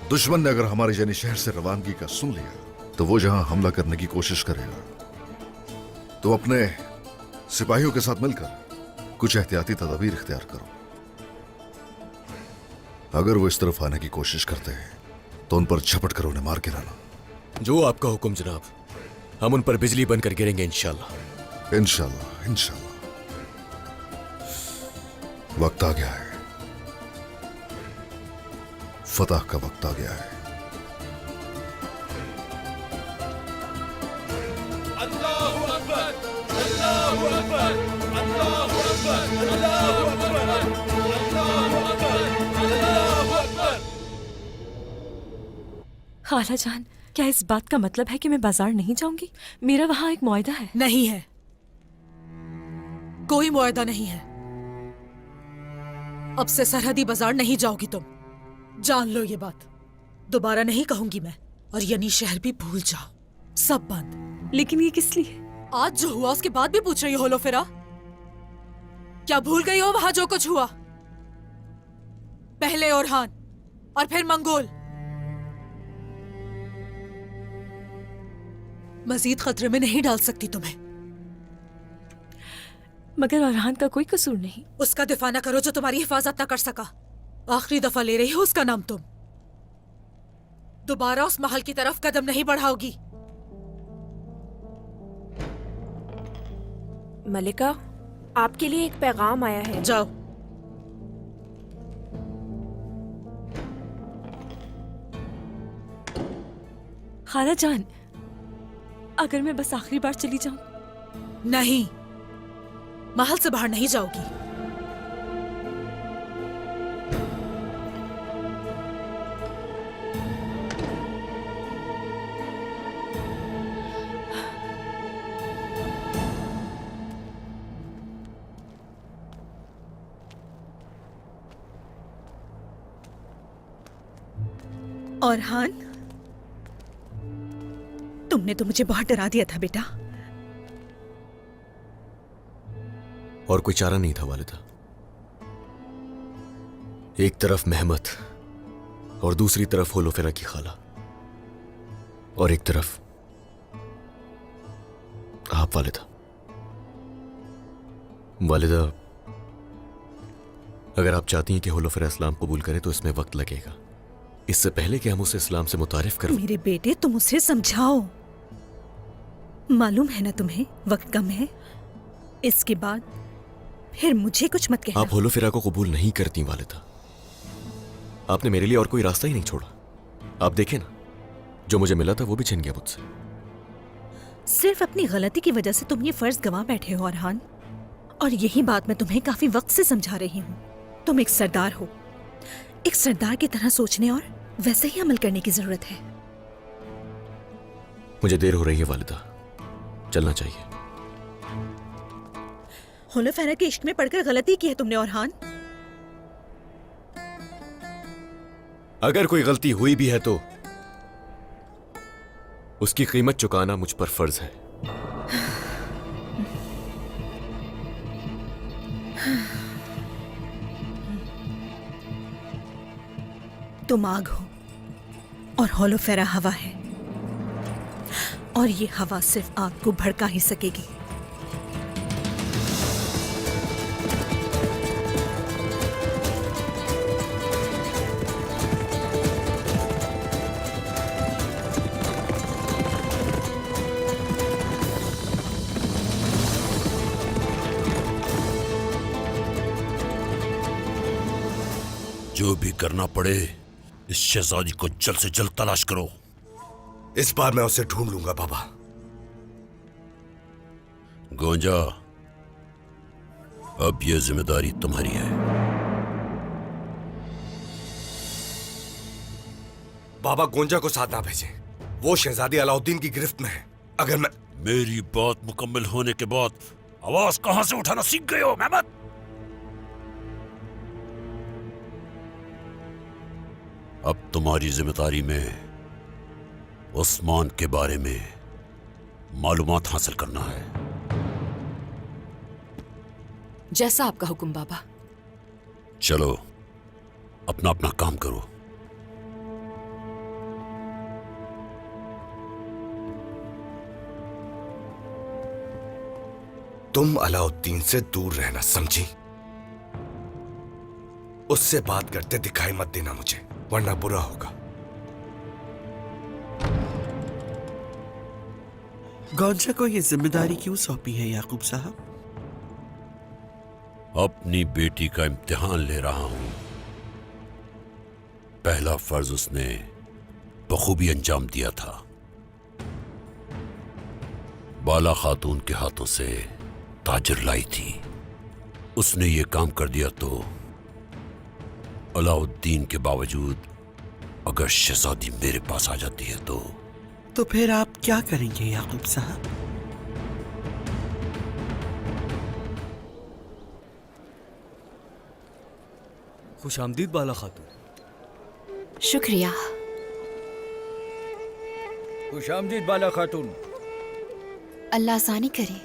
दुश्मन ने अगर हमारे यानी शहर से रवानगी का सुन लिया तो वो जहां हमला करने की कोशिश करेगा, तो अपने सिपाहियों के साथ मिलकर कुछ एहतियाती तदबीर इख्तियार करो। अगर वो इस तरफ आने की कोशिश करते हैं तो उन पर झपट कर उन्हें मार गिराना। जो आपका हुक्म जनाब। हम उन पर बिजली बनकर गिरेंगे इंशाल्लाह। इंशाल्लाह इंशाल्लाह। वक्त आ गया है, फतह का वक्त आ गया है। अल्लाहु अकबर, अल्लाहु अकबर, अल्लाहु अकबर, अल्लाहु अकबर, अल्लाहु अकबर, अल्लाहु अकबर। खाला जान, क्या इस बात का मतलब है कि मैं बाजार नहीं जाऊंगी? मेरा वहां एक मुआहदा है। नहीं है, कोई मुआहदा नहीं है। अब से सरहदी बाजार नहीं जाओगी तुम, जान लो ये बात। दोबारा नहीं कहूंगी मैं, और यानी शहर भी भूल जाओ, सब बंद। लेकिन ये किस लिए? आज जो हुआ उसके बाद भी पूछ रही हो लो फिरा? क्या भूल गई हो वहां जो कुछ हुआ? पहले ओरहान और फिर मंगोल। मजीद खतरे में नहीं डाल सकती तुम्हें। मगर अरहान का कोई कसूर नहीं। उसका दिफा ना करो जो तुम्हारी हिफाजत ना कर सका। आखिरी दफा ले रही हो उसका नाम तुम। दोबारा उस महल की तरफ कदम नहीं बढ़ाओगी। मलिका, आपके लिए एक पैगाम आया है। जाओ। खाला जान, अगर मैं बस आखिरी बार चली जाऊं? नहीं, महल से बाहर नहीं जाओगी। और हान, तुमने तो मुझे बहुत डरा दिया था बेटा। और कोई चारा नहीं था वालिदा। एक तरफ महमत और दूसरी तरफ होलोफेरा की खाला, और एक तरफ आप वालिदा। वालिदा, अगर आप चाहती हैं कि होलोफेरा इस्लाम कबूल करे तो इसमें वक्त लगेगा। इससे पहले कि हम उसे इस्लाम से मुतारिफ करें। मेरे बेटे, तुम उसे समझाओ। मालूम है ना तुम्हें वक्त कम है। इसके बाद फिर मुझे कुछ मत कहना। आप होलोफेरा को कबूल नहीं करती वालिदा। आपने मेरे लिए और कोई रास्ता ही नहीं छोड़ा। आप देखें ना, जो मुझे मिला था वो भी छिन गया मुझसे। सिर्फ अपनी गलती की वजह से तुम ये फर्ज गंवा बैठे हो अरहान, और यही बात मैं तुम्हें काफी वक्त से समझा रही हूँ। तुम एक सरदार हो, एक सरदार की तरह सोचने और वैसे ही अमल करने की जरूरत है। मुझे देर हो रही है वालिदा, चलना चाहिए। होलोफेरा के इश्क में पड़कर गलती की है तुमने अरहान। अगर कोई गलती हुई भी है तो उसकी कीमत चुकाना मुझ पर फर्ज है। तुम आग हो और होलोफेरा हवा है, और ये हवा सिर्फ आग को भड़का ही सकेगी। जो भी करना पड़े, इस शहजादी को जल्द से जल्द तलाश करो। इस बार मैं उसे ढूंढ लूंगा बाबा। गोंजा, अब यह जिम्मेदारी तुम्हारी है। बाबा, गोंजा को साथ ना भेजें। वो शहजादी अलाउद्दीन की गिरफ्त में है। अगर मैं मेरी बात मुकम्मल होने के बाद आवाज कहां से उठाना सीख गए हो महमद? अब तुम्हारी जिम्मेदारी में उस्मान के बारे में मालूमात हासिल करना है। जैसा आपका हुक्म बाबा। चलो, अपना अपना काम करो। तुम अलाउद्दीन से दूर रहना, समझी? उससे बात करते दिखाई मत देना मुझे, वरना बुरा होगा। गौंजा को ये जिम्मेदारी क्यों सौंपी है याकूब साहब? अपनी बेटी का इम्तिहान ले रहा हूं। पहला फर्ज उसने बखूबी अंजाम दिया था। बाला खातून के हाथों से ताजर लाई थी। उसने ये काम कर दिया तो अलाउद्दीन के बावजूद अगर शहजादी मेरे पास आ जाती है तो फिर आप क्या करेंगे याकूब साहब? खुशामदीद बाला खातून। शुक्रिया। खुशामदीद बाला खातून। अल्लाह आसानी करे।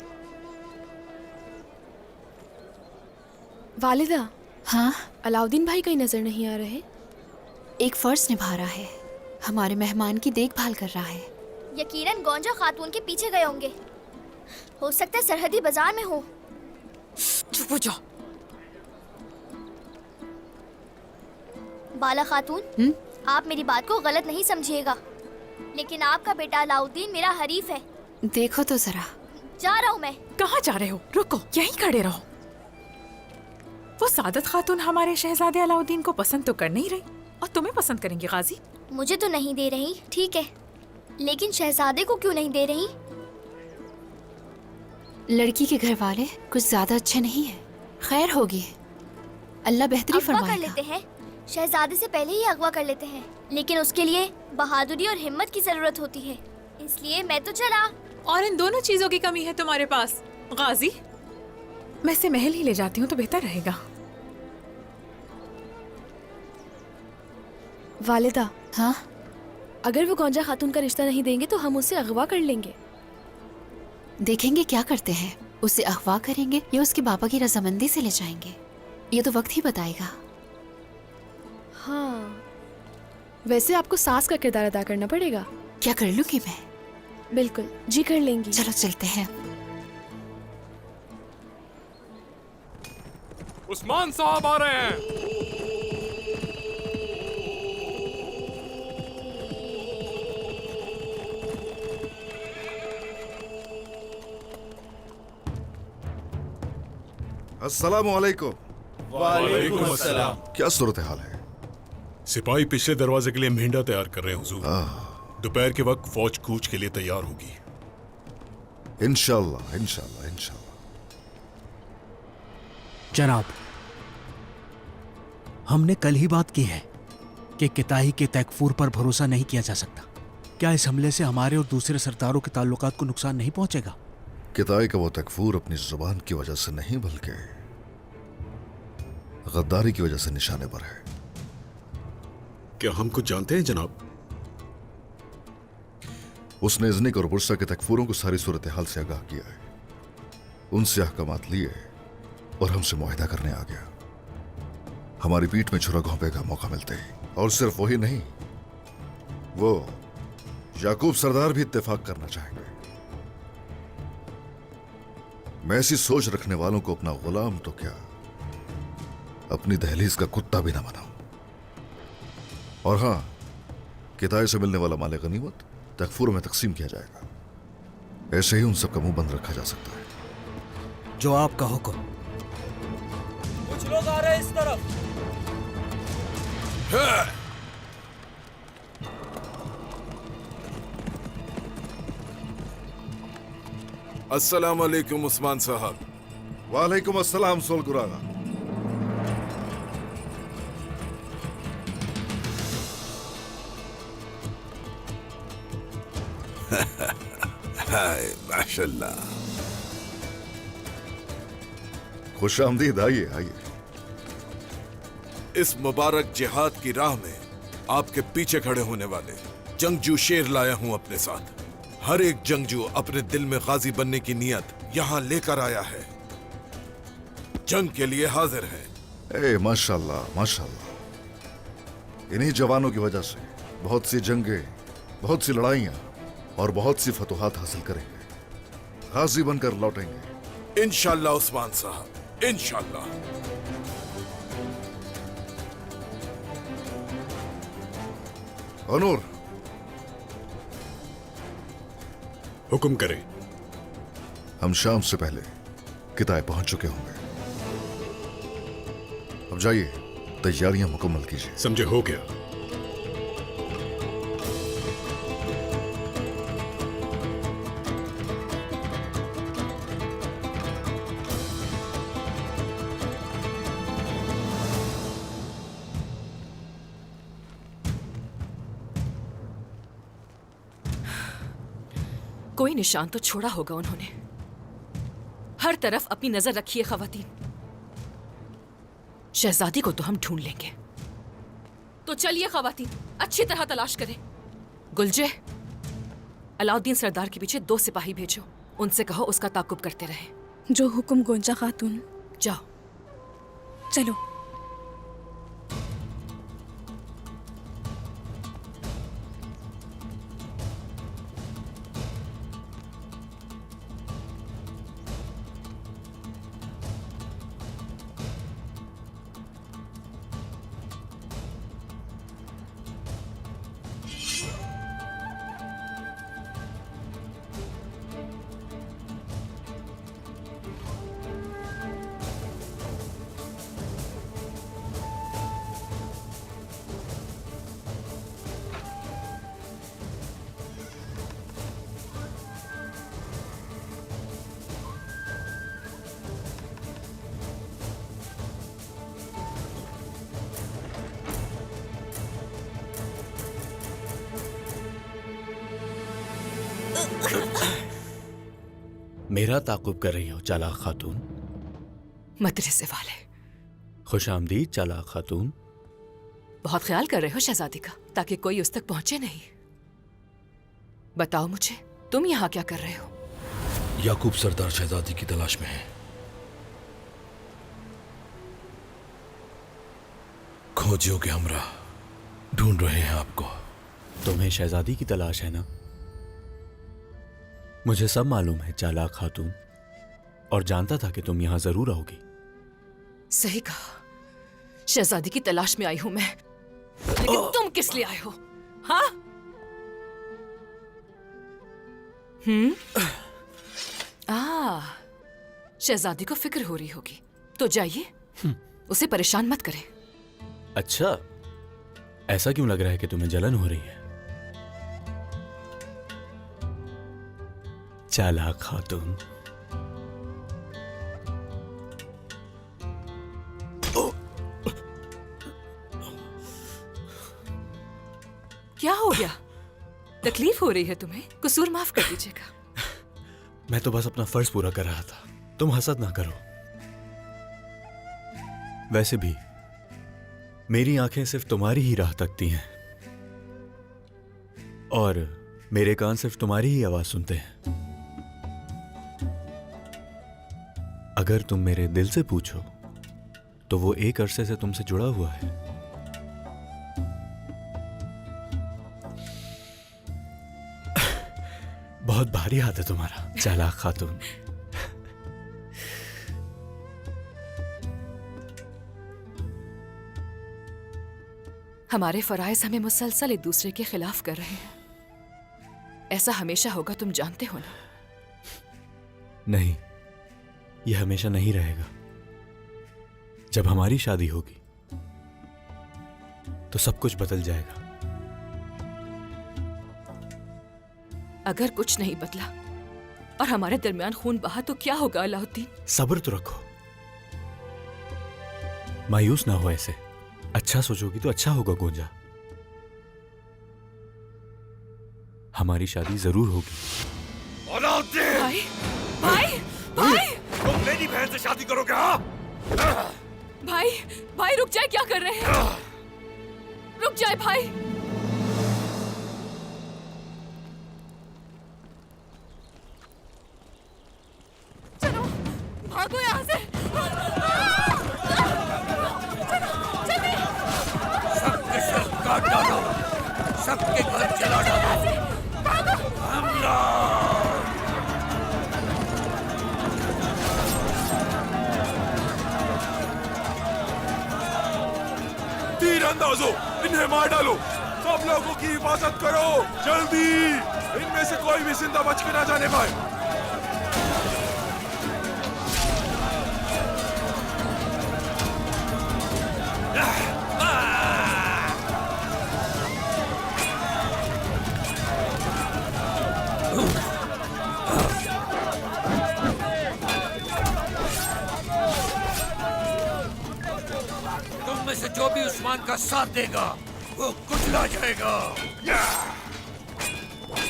वालिदा। हाँ? अलाउद्दीन भाई कहीं नजर नहीं आ रहे। एक फर्ज निभा रहा है, हमारे मेहमान की देखभाल कर रहा है। यकीनन गौंजा खातून के पीछे गए होंगे। हो सकता है सरहदी बाजार में हो। चुप हो जाओ। बाला खातून, आप मेरी बात को गलत नहीं समझिएगा, लेकिन आपका बेटा अलाउद्दीन मेरा हरीफ है। देखो तो जरा। जा रहा हूँ मैं। कहाँ जा रहे हो? रुको, यहीं खड़े रहो। वो सादत खातून हमारे शहजादे अलाउद्दीन को पसंद तो कर नहीं रही, और तुम्हें पसंद करेंगे गाजी? मुझे तो नहीं दे रही, ठीक है, लेकिन शहजादे को क्यों नहीं दे रही? लड़की के घर वाले कुछ ज्यादा अच्छे नहीं है। खैर होगी, अल्लाह बेहतरी अगवा कर फरमाएगा। लेते हैं, शहजादे से पहले ही अगवा कर लेते हैं, लेकिन उसके लिए बहादुरी और हिम्मत की जरूरत होती है, इसलिए मैं तो चला। और इन दोनों चीजों की कमी है तुम्हारे पास गाजी। मैं इसे महल ही ले जाती हूँ तो बेहतर रहेगा। वालिदा, हाँ, अगर वो गौंजा खातून का रिश्ता नहीं देंगे तो हम उसे अगवा कर लेंगे। देखेंगे क्या करते हैं, उसे अगवा करेंगे या उसके बाबा की रजामंदी से ले जाएंगे, ये तो वक्त ही बताएगा। हाँ, वैसे आपको सास का किरदार अदा करना पड़ेगा। क्या कर लूंगी मैं? बिल्कुल जी, कर लेंगी। चलो चलते हैं। उस्मान साहब आ रहे हैं। अस्सलाम वालेकुम। वालेकुम अस्सलाम। क्या सूरत हाल है? सिपाही पिछले दरवाजे के लिए मेंढा तैयार कर रहे हैं हुजूर। दोपहर के वक्त फौज कूच के लिए तैयार होगी। इंशाल्लाह इंशाल्लाह इंशाल्लाह। जनाब, हमने कल ही बात की है कि किताही के तैकफूर पर भरोसा नहीं किया जा सकता। क्या इस हमले से हमारे और दूसरे सरदारों के ताल्लुकात को नुकसान नहीं पहुंचेगा? किताई का वो तकफूर अपनी जुबान की वजह से नहीं बल्कि गद्दारी की वजह से निशाने पर है। क्या हम कुछ जानते हैं जनाब? उसने इज़्निक और बुर्सा के तकफूरों को सारी सूरत हाल से आगाह किया है, उनसे अहकामात लिए और हमसे मुआहिदा करने आ गया। हमारी पीठ में छुरा घोंपे का मौका मिलते ही, और सिर्फ वही नहीं, वो याकूब सरदार भी इत्तेफाक करना चाहेंगे। मैं ऐसी सोच रखने वालों को अपना गुलाम तो क्या, अपनी दहलीज का कुत्ता भी ना बनाऊं। और हां, किताई से मिलने वाला माले गनीमत तकफूर में तकसीम किया जाएगा। ऐसे ही उन सबका मुंह बंद रखा जा सकता है। जो आपका हुक्म। कुछ लोग आ रहे हैं इस तरफ। अस्सलाम वालेकुम उस्मान साहब। वालेकुम अस्सलाम सोलगुरागा। हाय माशाल्लाह। खुश आमदीद, आइए आइए। इस मुबारक जिहाद की राह में आपके पीछे खड़े होने वाले जंगजू शेर लाया हूं अपने साथ। हर एक जंगजू अपने दिल में गाजी बनने की नियत यहां लेकर आया है, जंग के लिए हाजिर है। ए माशाल्लाह माशाल्लाह। इन्हीं जवानों की वजह से बहुत सी जंगें, बहुत सी लड़ाइयां और बहुत सी फतुहात हासिल करेंगे, गाजी बनकर लौटेंगे इंशाल्लाह उस्मान साहब, इंशाल्लाह। अनूर, हुक्म करें। हम शाम से पहले किताए पहुंच चुके होंगे। अब जाइए, तैयारियां मुकम्मल कीजिए। समझे, हो गया। कोई निशान तो छोड़ा होगा उन्होंने। हर तरफ अपनी नजर रखिए खवातीन। शहजादी को तो हम ढूंढ लेंगे, तो चलिए खवातीन, अच्छी तरह तलाश करें। गुलजे, अलाउद्दीन सरदार के पीछे 2 सिपाही भेजो, उनसे कहो उसका ताकुब करते रहे। जो हुक्म गोंजा खातून। जाओ। चलो। मेरा ताकुब कर रही हो चालाक खातून? मदरसे वाले। खुश आमदीद चालाक खातून। बहुत ख्याल कर रहे हो शहजादी का, ताकि कोई उस तक पहुंचे नहीं। बताओ मुझे, तुम यहाँ क्या कर रहे हो? याकूब सरदार शहजादी की तलाश में है। खोजियों के हमरा ढूंढ रहे हैं आपको। तुम्हें शहजादी की तलाश है ना? मुझे सब मालूम है चालाक खातून, और जानता था कि तुम यहां जरूर आओगी। सही कहा, शहजादी की तलाश में आई हूं मैं, लेकिन तुम किस लिए आए हो? हाँ? शहजादी को फिक्र हो रही होगी, तो जाइए, उसे परेशान मत करें। अच्छा, ऐसा क्यों लग रहा है कि तुम्हें जलन हो रही है? चालाक खातून। क्या हो गया? तकलीफ हो रही है तुम्हें? कसूर माफ कर दीजिएगा। मैं तो बस अपना फर्ज पूरा कर रहा था, तुम हसद ना करो। वैसे भी मेरी आंखें सिर्फ तुम्हारी ही राह तकती हैं, और मेरे कान सिर्फ तुम्हारी ही आवाज सुनते हैं। अगर तुम मेरे दिल से पूछो तो वो एक अरसे से तुमसे जुड़ा हुआ है। बहुत भारी हाथ है तुम्हारा चालाक खातून। हमारे फराइज हमें मुसलसल एक दूसरे के खिलाफ कर रहे हैं। ऐसा हमेशा होगा, तुम जानते हो ना? नहीं, यह हमेशा नहीं रहेगा। जब हमारी शादी होगी तो सब कुछ बदल जाएगा। अगर कुछ नहीं बदला और हमारे दरमियान खून बहा तो क्या होगा अलाउद्दीन? सब्र तो रखो, मायूस ना हो ऐसे। अच्छा सोचोगी तो अच्छा होगा गोंजा। हमारी शादी जरूर होगी। अलाउद्दीन! भाई, भाई, भाई! तुम मेरी बहन से शादी करोगे? हाँ? भाई, भाई रुक जाए, क्या कर रहे हैं? रुक जाए भाई। चलो, भागो यहाँ से। सबके सर काट डालो, सबके घर जला डालो। हमला! तीरंदाजों, इन्हें मार डालो। सब लोगों की हिफाजत करो, जल्दी! इनमें से कोई भी जिंदा बच के ना जाने पाए। तुम में से जो भी उस्मान का साथ देगा वो कुचला जाएगा।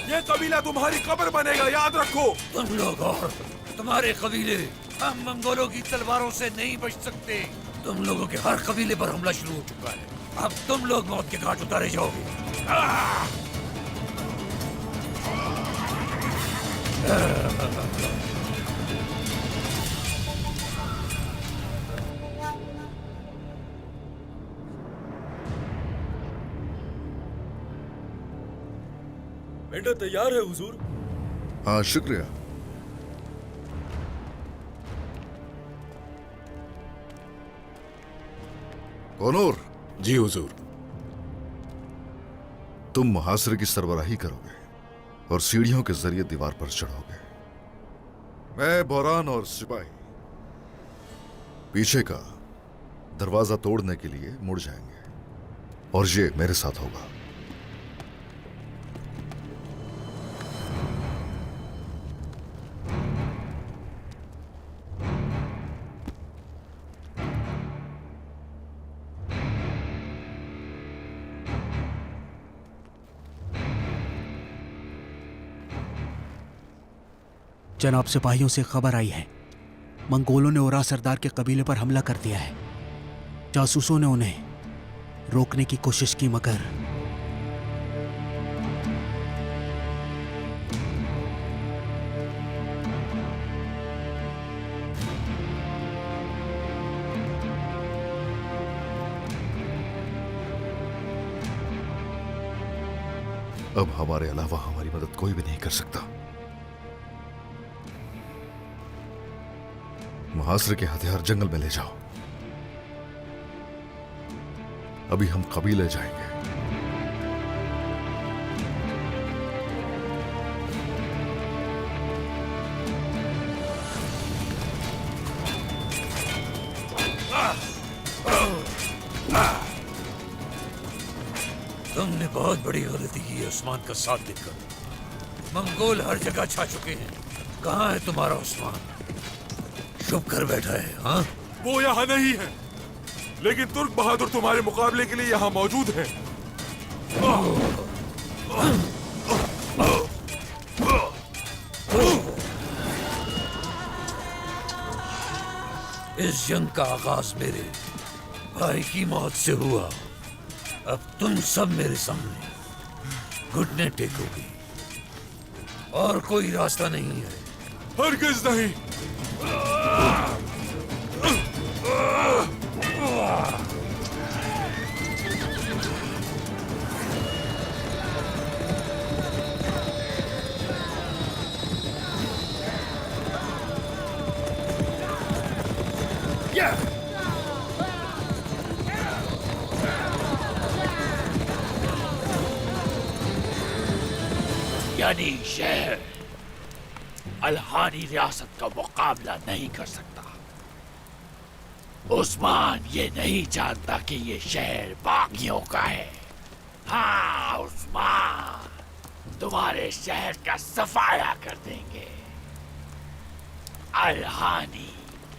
ये कबीला तुम्हारी कब्र बनेगा, याद रखो। तुम लोग और तुम्हारे कबीले हम मंगोलों की तलवारों से नहीं बच सकते। तुम लोगों के हर कबीले पर हमला शुरू हो चुका है। अब तुम लोग मौत के घाट उतारे जाओगे। बेटा तैयार है हुजूर। हाँ, शुक्रिया। कौनूर। जी हुजूर। तुम मुहासरे की सरबराही करोगे और सीढ़ियों के जरिए दीवार पर चढ़ोगे। मैं बोरान और सिपाही पीछे का दरवाजा तोड़ने के लिए मुड़ जाएंगे, और ये मेरे साथ होगा। जनाब, सिपाहियों से खबर आई है, मंगोलों ने ओरा सरदार के कबीले पर हमला कर दिया है। जासूसों ने उन्हें रोकने की कोशिश की, मगर अब हमारे अलावा हमारी मदद कोई भी नहीं कर सकता। मुहासरे के हथियार जंगल में ले जाओ। अभी हम कबीले जाएंगे। तुमने बहुत बड़ी गलती की है उस्मान का साथ देकर। मंगोल हर जगह छा चुके हैं। कहाँ है तुम्हारा उस्मान? चुप कर बैठा है। हाँ, वो यहाँ नहीं है, लेकिन तुर्क बहादुर तुम्हारे मुकाबले के लिए यहाँ मौजूद है। इस जंग का आगाज मेरे भाई की मौत से हुआ। अब तुम सब मेरे सामने घुटने टेकोगे और कोई रास्ता नहीं है। हरगिज़ नहीं। यानी शहर अलहानी रियासत का मुकाबला नहीं कर सकता। उस्मान ये नहीं जानता कि ये शहर बागियों का है। हाँ उस्मान, तुम्हारे शहर का सफाया कर देंगे। अलहानी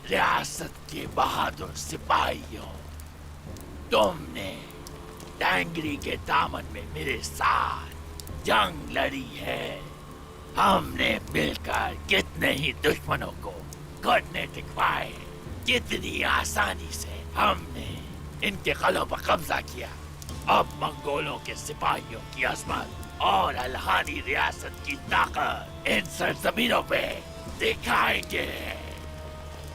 रियासत के बहादुर सिपाहियों, तुमने टैंगरी के दामन में मेरे साथ जंग लड़ी है। हमने मिलकर कितने ही दुश्मनों को घुटने टिकवाए। कितनी आसानी से हमने इनके कलों पर कब्जा किया। अब मंगोलों के सिपाहियों की अजमत और अलहानी रियासत की ताकत इन सरजमीनों पे दिखाएंगे।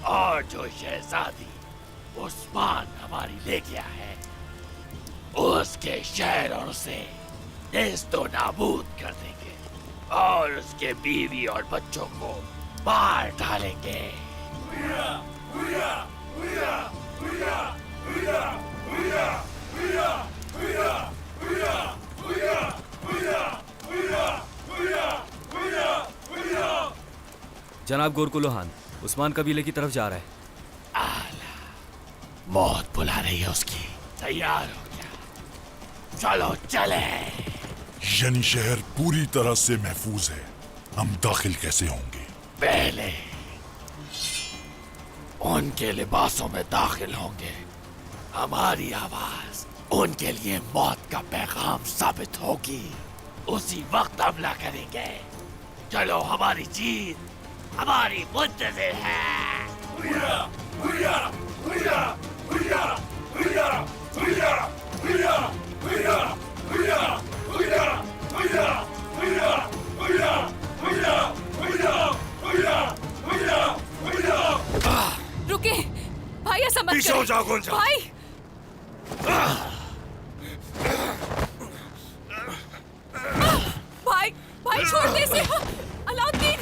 और जो शहजादी उस्मान हमारी ले गया है, उसके शहरों से नेस्तो नाबूद कर देंगे और उसके बीवी और बच्चों को मार डालेंगे। जनाब गोरकुलोहान, उस्मान कबीले की तरफ जा रहा है। मौत बुला रही है उसकी। तैयार हो गया, चलो चले। यानी शहर पूरी तरह से महफूज है। हम दाखिल कैसे होंगे? पहले उनके लिबासों में दाखिल होंगे। हमारी आवाज उनके लिए मौत का पैगाम साबित होगी। उसी वक्त हमला करेंगे। चलो, हमारी जीत हमारी मुंतज़िर है। रुके भाई, ऐसा मत पीछे हो करें। जाओ गुंजा। भाई भाई भाई छोड़ दे इसे। अलाउद्दीन,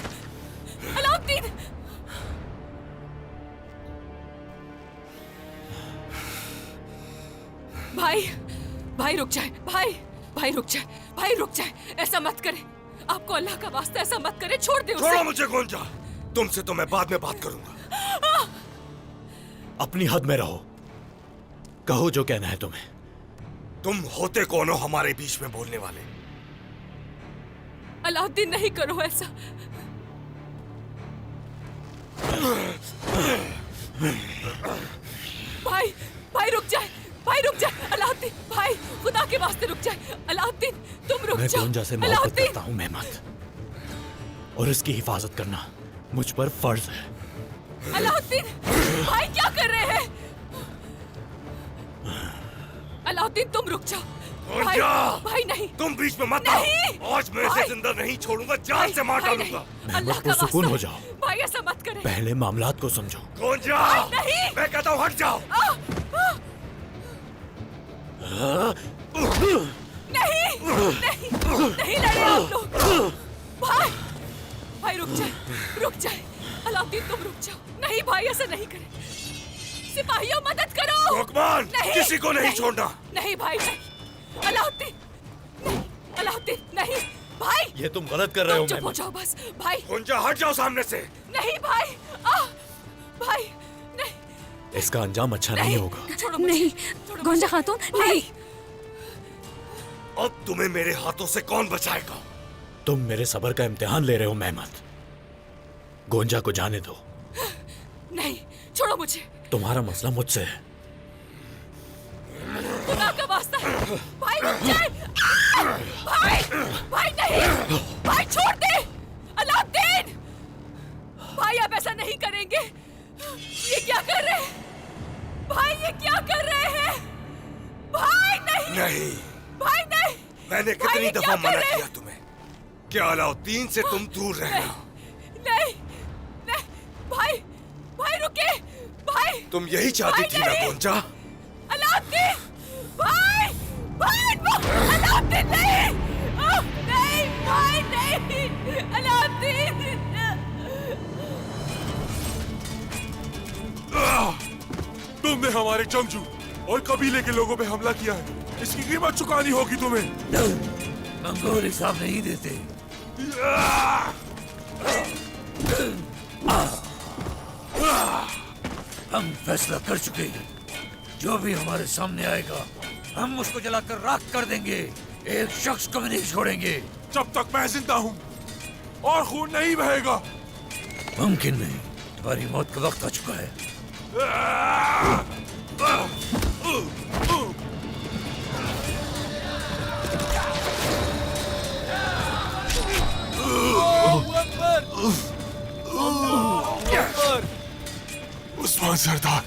अलाउद्दीन। भाई भाई रुक जाए। भाई भाई रुक जाए। भाई रुक जाए, ऐसा मत करे। आपको अल्लाह का वास्ता ऐसा मत करे। छोड़ दे उसे। छोड़ो मुझे गुंजा। तुमसे तो मैं बाद में बात करूंगा। अपनी हद में रहो। कहो जो कहना है तुम्हें। तुम होते कौन हो हमारे बीच में बोलने वाले? अलाउद्दीन, नहीं करो ऐसा। भाई भाई रुक जाए। भाई रुक जाए। अलाउद्दीन भाई, खुदा के वास्ते रुक जाए। अलाउद्दीन तुम रुक मैं जाओ। गोंजा से मोहब्बत करता हूं मेहमत, और इसकी हिफाजत करना मुझ पर फर्ज है। अलाउद्दीन, भाई क्या कर रहे हैं? अलाउद्दीन तुम रुक जाओ। भाई, भाई नहीं, तुम बीच में मत आओ। आज मैं इसे जिंदा नहीं छोड़ूंगा, जान से मार डालूंगा। अल्लाह का सुकून हो जाओ। भाई ऐसा मत करें। पहले मामलात को समझो। कौन जा? नहीं, मैं कहता हूँ हट जाओ। नहीं, नहीं लड़े आप लोग। भाई, भाई रुक जाए। अलाउद्दीन तुम रुक जाओ। नहीं भाई, ऐसा नहीं करें। सिपाहियों मदद करो। रुकमान, किसी को नहीं छोड़ना। नहीं भाई, नहीं। अलाउद्दीन नहीं भाई। ये तुम गलत कर रहे हो। चुप हो जाओ बस भाई। गुंजा हट जाओ सामने से। नहीं भाई, भाई नहीं। इसका अंजाम अच्छा नहीं होगा। छोड़ो मुझे। नहीं, गुंजा खातून नहीं। अब तुम्हें मेरे हाथों से कौन बचाएगा? तुम मेरे सब्र का इम्तिहान ले रहे हो मेहमत। गोंजा को जाने दो। नहीं, छोड़ो मुझे। तुम्हारा मसला मुझसे है। खुदा का वास्ता है भाई, रुक जाए। भाई नहीं, भाई छोड़ दे। अलाउद्दीन, भाई आप ऐसा नहीं करेंगे। ये क्या कर रहे हैं भाई? ये क्या कर रहे हैं भाई? नहीं भाई, नहीं। मैंने कितनी दफा मना किया तुम्हें कि अलाउद्दीन से तुम दूर रहना। नहीं भाई, भाई रुके भाई। तुम यही चाहती थी ना गोंजा? अलाउद्दीन भाई, अलाउद्दीन नहीं, नहीं भाई नहीं, अलाउद्दीन। तुमने हमारे जंगजू और कबीले के लोगों पे हमला किया है। इसकी कीमत चुकानी होगी तुम्हें। मंगोल हिसाब नहीं देते। हम फैसला कर चुके हैं। जो भी हमारे सामने आएगा हम उसको जलाकर राख कर देंगे। एक शख्स को भी नहीं छोड़ेंगे। जब तक मैं जिंदा हूँ और खून नहीं बहेगा। मुमकिन नहीं, तुम्हारी मौत का वक्त आ चुका है। उस्मान सरदार,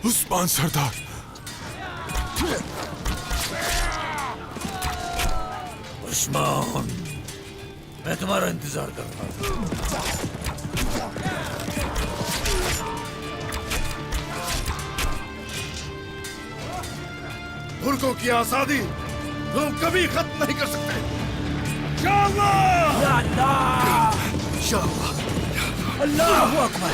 उस्मान सरदार। उस्मान, मैं तुम्हारा इंतजार कर रहा हूँ। मुल्कों की आजादी तुम कभी खत्म नहीं कर सकते। अल्लाहू अकबर।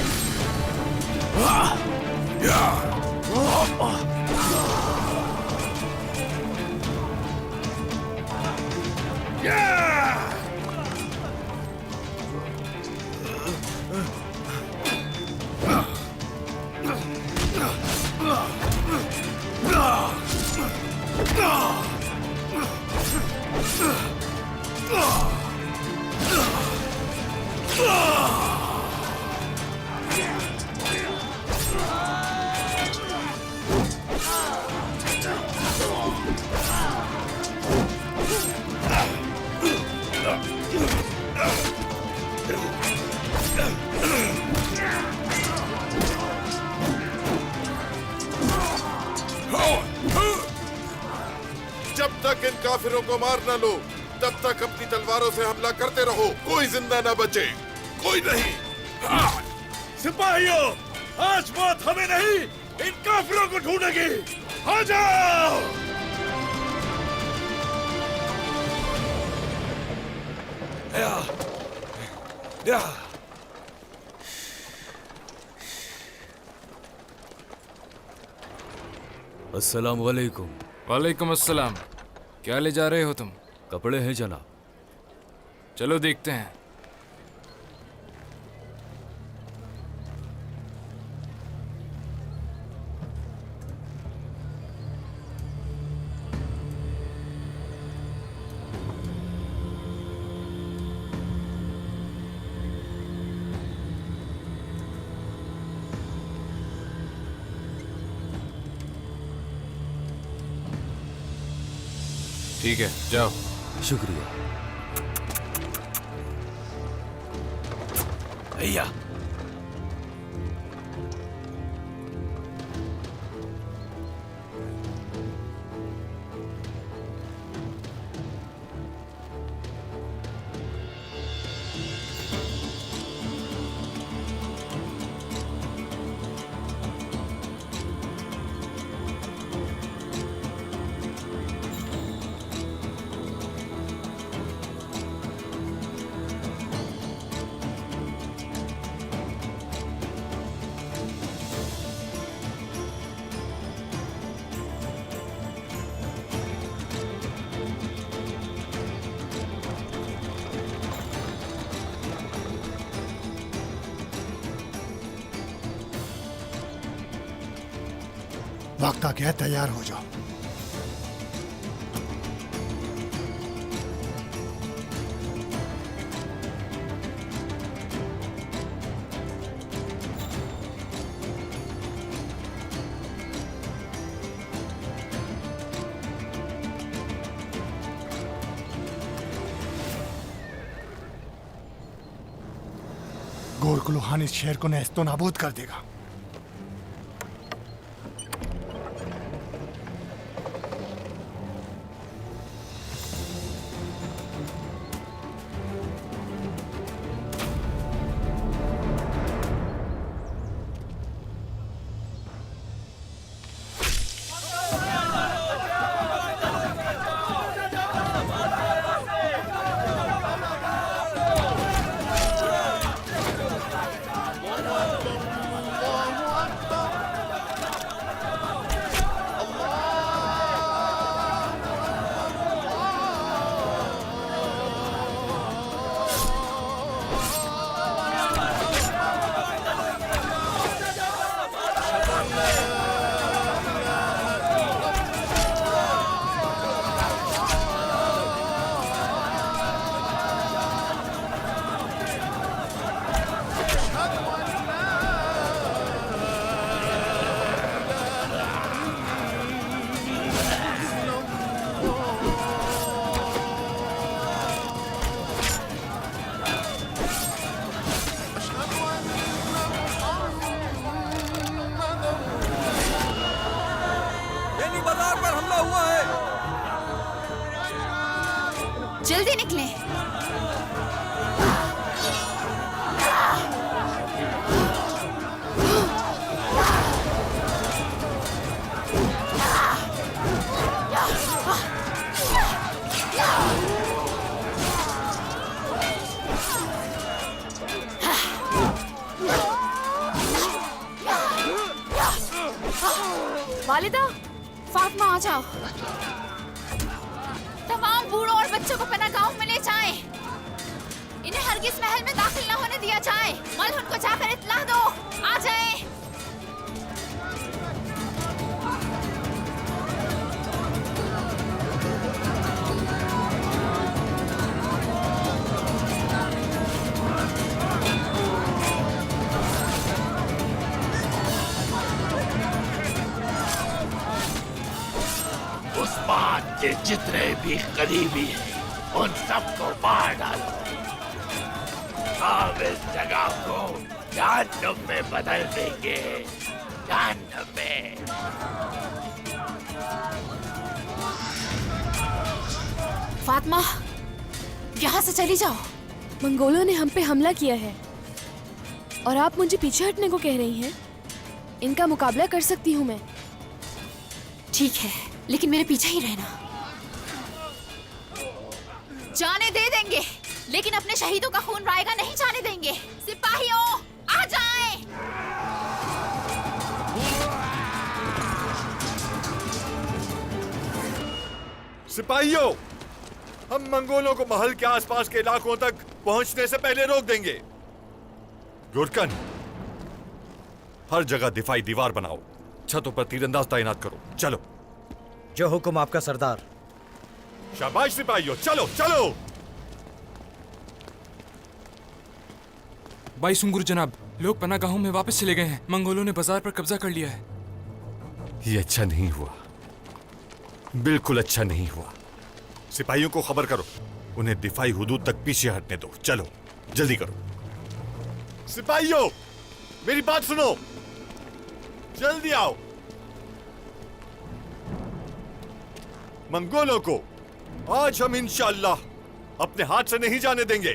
जब तक इन काफिरों को मार न लो तब तक अपनी तलवारों से हमला करते रहो। कोई जिंदा न बचे, कोई नहीं। सिपाहियों, आज मौत हमें नहीं इन काफिरों को ढूंढेगी। आ जाओ। अस्सलाम वालेकुम। वालेकुम अस्सलाम। क्या ले जा रहे हो तुम? कपड़े हैं जनाब। चलो देखते हैं। ठीक है, जाओ। शुक्रिया भैया, वक्त आ गया, तैयार हो जाओ। गोरकुलुहान इस शहर को नेस्तो नाबूद कर देगा। जल्दी निकलें। वालिदा, फातिमा आ जाओ। तमाम बूढ़ों और बच्चों को पनाह में ले जाएं। इन्हें हरगिज महल में दाखिल न होने दिया जाए। मलहुन को जाकर इत्तला दो, आ जाएं। उस्मान के जितने भी करीबी हैं, उन सबको मार डालो। हम इस जगह को जहन्नुम में बदल देंगे, जहन्नुम में। फातिमा, यहाँ से चली जाओ। मंगोलों ने हम पे हमला किया है और आप मुझे पीछे हटने को कह रही हैं। इनका मुकाबला कर सकती हूँ मैं। ठीक है, लेकिन मेरे पीछे ही रहना। जाने दे देंगे, लेकिन अपने शहीदों का खून रायगा नहीं जाने देंगे। सिपाहियों, आ जाएं। सिपाहियों, हम मंगोलों को महल के आसपास के इलाकों तक पहुंचने से पहले रोक देंगे। गुरकन, हर जगह दिफाई दीवार बनाओ, छतों पर तीरंदाज तैनात करो। चलो। जो हुक्म आपका सरदार। शाबाश सिपाहियों, चलो चलो। भाई सुंगुर जनाब, लोग पनागाहों में वापस चले गए हैं। मंगोलों ने बाजार पर कब्जा कर लिया है। ये अच्छा नहीं हुआ, बिल्कुल अच्छा नहीं हुआ। सिपाहियों को खबर करो, उन्हें दिफाई हुदूद तक पीछे हटने दो। चलो जल्दी करो। सिपाहियों, मेरी बात सुनो, जल्दी आओ। मंगोलों को आज हम इंशाअल्लाह अपने हाथ से नहीं जाने देंगे।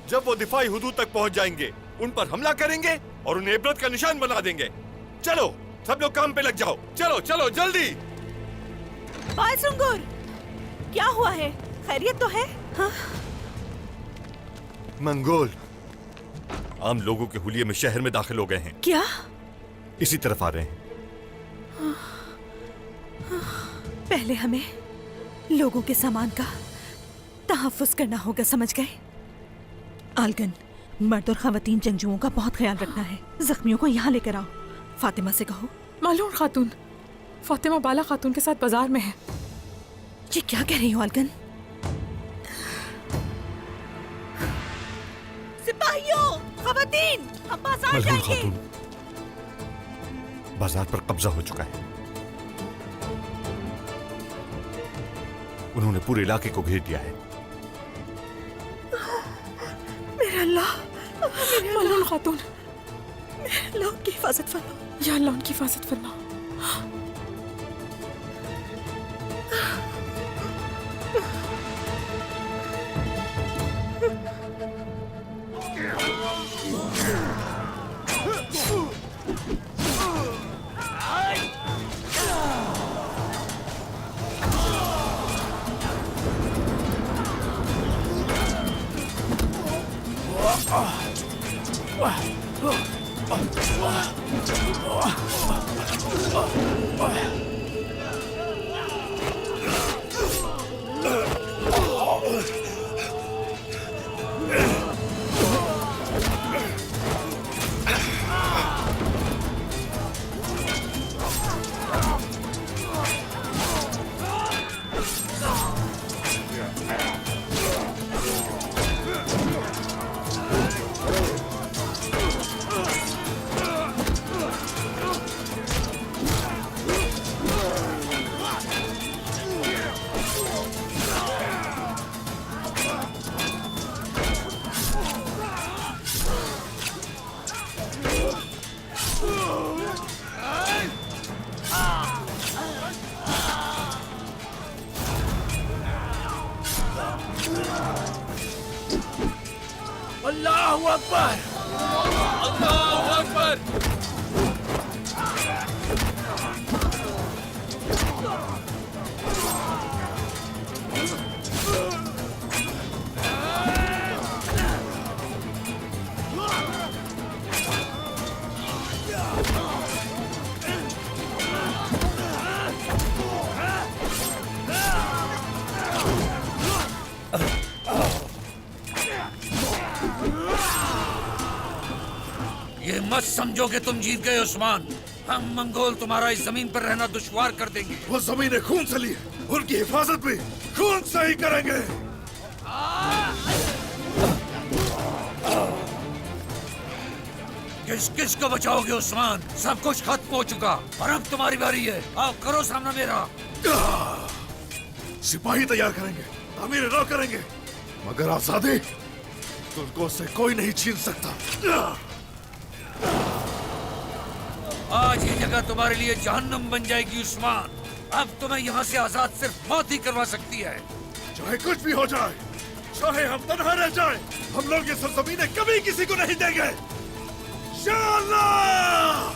जब वो दिफाई हुदूद तक पहुंच जाएंगे, उन पर हमला करेंगे और उन्हें इबरत का निशान बना देंगे। चलो सब लोग काम पे लग जाओ। चलो चलो जल्दी। भाई सुंगुर, क्या हुआ है? खैरियत तो है? हाँ? मंगोल आम लोगों के हुलिये में शहर में दाखिल हो गए हैं। क्या? इसी तरफ आ रहे हैं। पहले हमें लोगों के सामान का तहफ्फुज करना होगा, समझ गए? आलगन, मर्द और खवातीन जंगजुओं का बहुत ख्याल रखना है। जख्मियों को यहाँ लेकर आओ। फातिमा से कहो। मालूम खातून। फातिमा बाला खातून के साथ बाजार में है। ये क्या कह रही हो अलगन? सिपाहियों, खवातीन, हम बाजार मलहून जाएंगे। खातून, बाजार पर कब्जा हो चुका है। उन्होंने पूरे इलाके को घेर दिया है। मेरा अल्लाह, मलहून खातून, अल्लाह उनकी हिफाजत फरमा। या अल्लाह उनकी हिफाजत फरमा। अल्लाहू अकबर, अल्लाहू अकबर। ये मत समझो कि तुम जीत गए उस्मान। हम मंगोल तुम्हारा इस जमीन पर रहना दुश्वार कर देंगे। वो जमीनें खून से ली है, उनकी हिफाजत भी खून से ही करेंगे। किस किस को बचाओगे उस्मान? सब कुछ खत्म हो चुका और अब तुम्हारी बारी है। आओ करो सामना मेरा। सिपाही तैयार करेंगे, अमीर रौ करेंगे, मगर आजादी तुमको से कोई नहीं छीन सकता। आज ये जगह तुम्हारे लिए जहन्नम बन जाएगी उस्मान। अब तुम्हें यहाँ से आजाद सिर्फ मौत ही करवा सकती है। चाहे कुछ भी हो जाए, चाहे हम तन्हा रह जाए, हम लोग ये सरजमीनें कभी किसी को नहीं देंगे। इंशाअल्लाह।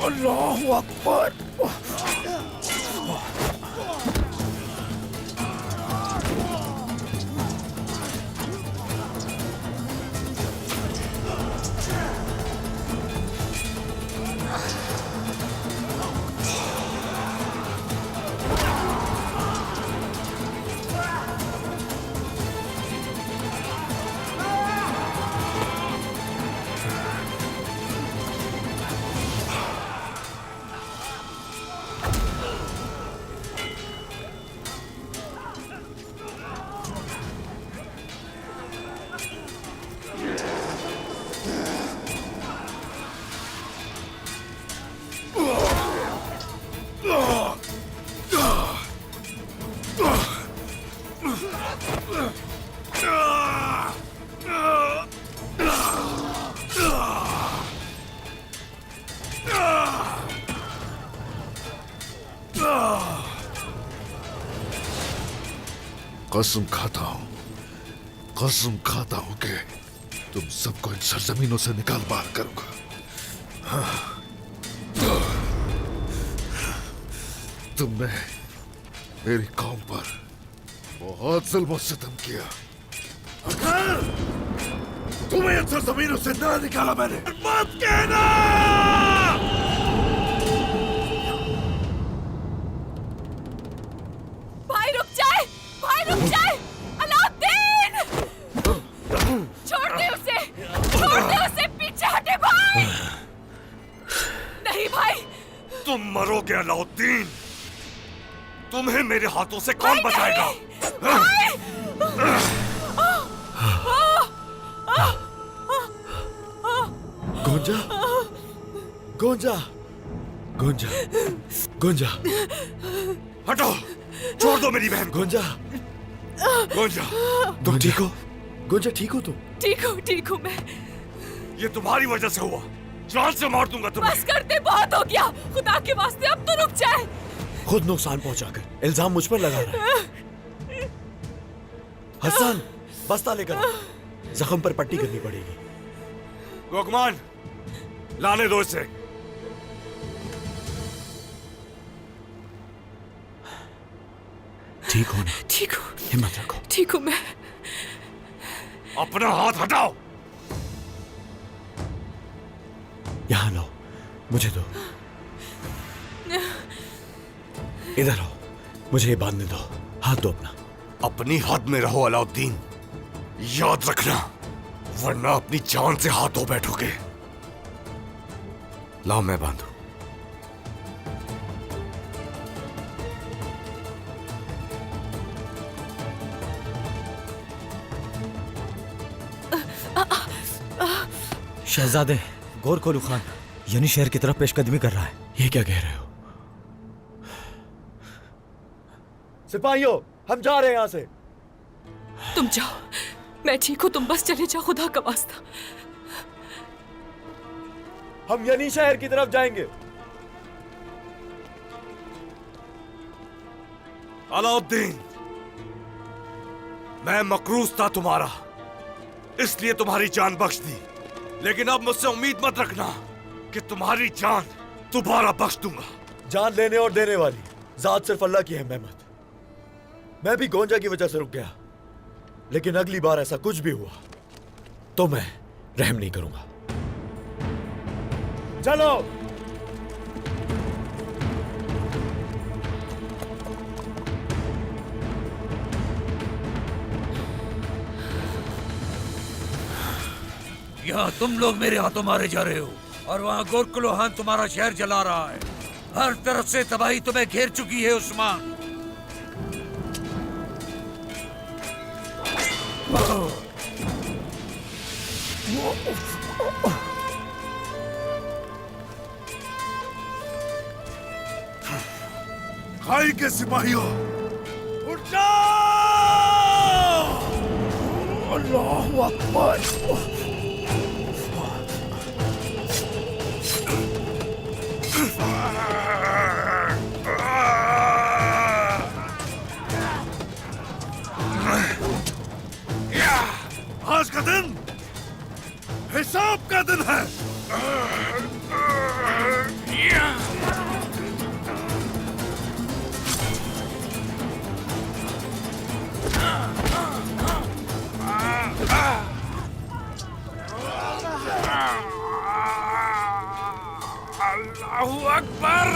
अल्लाहू अकबर। कसम खाता हूं कि तुम सबको इन सरजमीनों से निकाल बाहर करूंगा। तुमने मेरी कौम पर बहुत जुल्म और सितम किया, मगर तुम्हें इन सरजमीनों से ना निकाला मैंने। मत कहना। भाई रुक जाए, भाई रुक जाए। अलाउद्दीन, छोड़ दे उसे, छोड़ दे उसे, पीछे हटे भाई। नहीं भाई, तुम मरोगे अलाउद्दीन। तुम्हें मेरे हाथों से कौन बचाएगा? गोंजा, गोंजा, गोंजा, गोंजा, हटो, छोड़ दो मेरी बहन। गोंजा, गोंजा, तुम ठीक हो? गोंजा ठीक हो तुम? ठीक हूँ मैं। ये तुम्हारी वजह से हुआ। जान से मार दूंगा तुम्हें। बस करते, बहुत हो गया। खुदा के वास्ते अब तो रुक जाए। खुद नुकसान पहुंचाकर इल्जाम मुझ पर लगा रहा है। हसन, बस्ता लेकर आओ। जख्म पर पट्टी करनी पड़ेगी। लोकमान, लाने दो इसे। ठीक हो ना? ठीक हूँ, हिम्मत रखो। ठीक हूँ मैं। अपना हाथ हटाओ। यहाँ लो, मुझे दो। इधर आओ, मुझे ये बांधने दो। हाथ दो अपना। अपनी हद में रहो अलाउद्दीन, याद रखना, वरना अपनी जान से हाथ धो बैठोगे। लाओ मैं बांधू। शहजादे, गौर खोलू खान यानी शहर की तरफ पेशकदमी कर रहा है। ये क्या कह रहे हो? सिपाहियों, हम जा रहे हैं यहाँ से। तुम जाओ, मैं ठीक हूँ। तुम बस चले जाओ, खुदा का वास्ता। हम यनी शहर की तरफ जाएंगे। अलाउद्दीन, मैं मकरूज था तुम्हारा, इसलिए तुम्हारी जान बख्श दी। लेकिन अब मुझसे उम्मीद मत रखना कि तुम्हारी जान दोबारा बख्श दूंगा। जान लेने और देने वाली जात सिर्फ अल्लाह की है मेहमत। मैं भी गोंजा की वजह से रुक गया, लेकिन अगली बार ऐसा कुछ भी हुआ तो मैं रहम नहीं करूंगा। चलो। यहाँ तुम लोग मेरे हाथों मारे जा रहे हो और वहाँ गोरकुलोहान तुम्हारा शहर जला रहा है। हर तरफ से तबाही तुम्हें घेर चुकी है उस्मान। खाई के सिपाहियों, उठ जाओ! अल्लाहु अकबर! आज का दिन हिसाब का दिन है। अल्लाहु अकबर!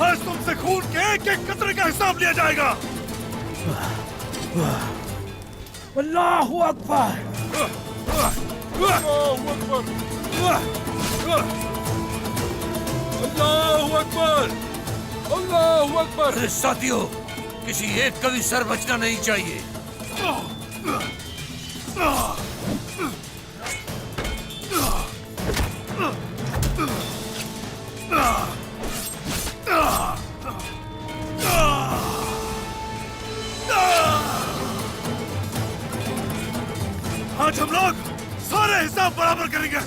आज तुमसे खून के एक एक कतरे का हिसाब लिया जाएगा। अल्लाहु अकबर! अल्लाहु अकबर! अल्लाहु अकबर! अल्लाहु अकबर! साथियों, किसी एक का भी सर बचना नहीं चाहिए। आज हम लोग सारे हिसाब बराबर करेंगे।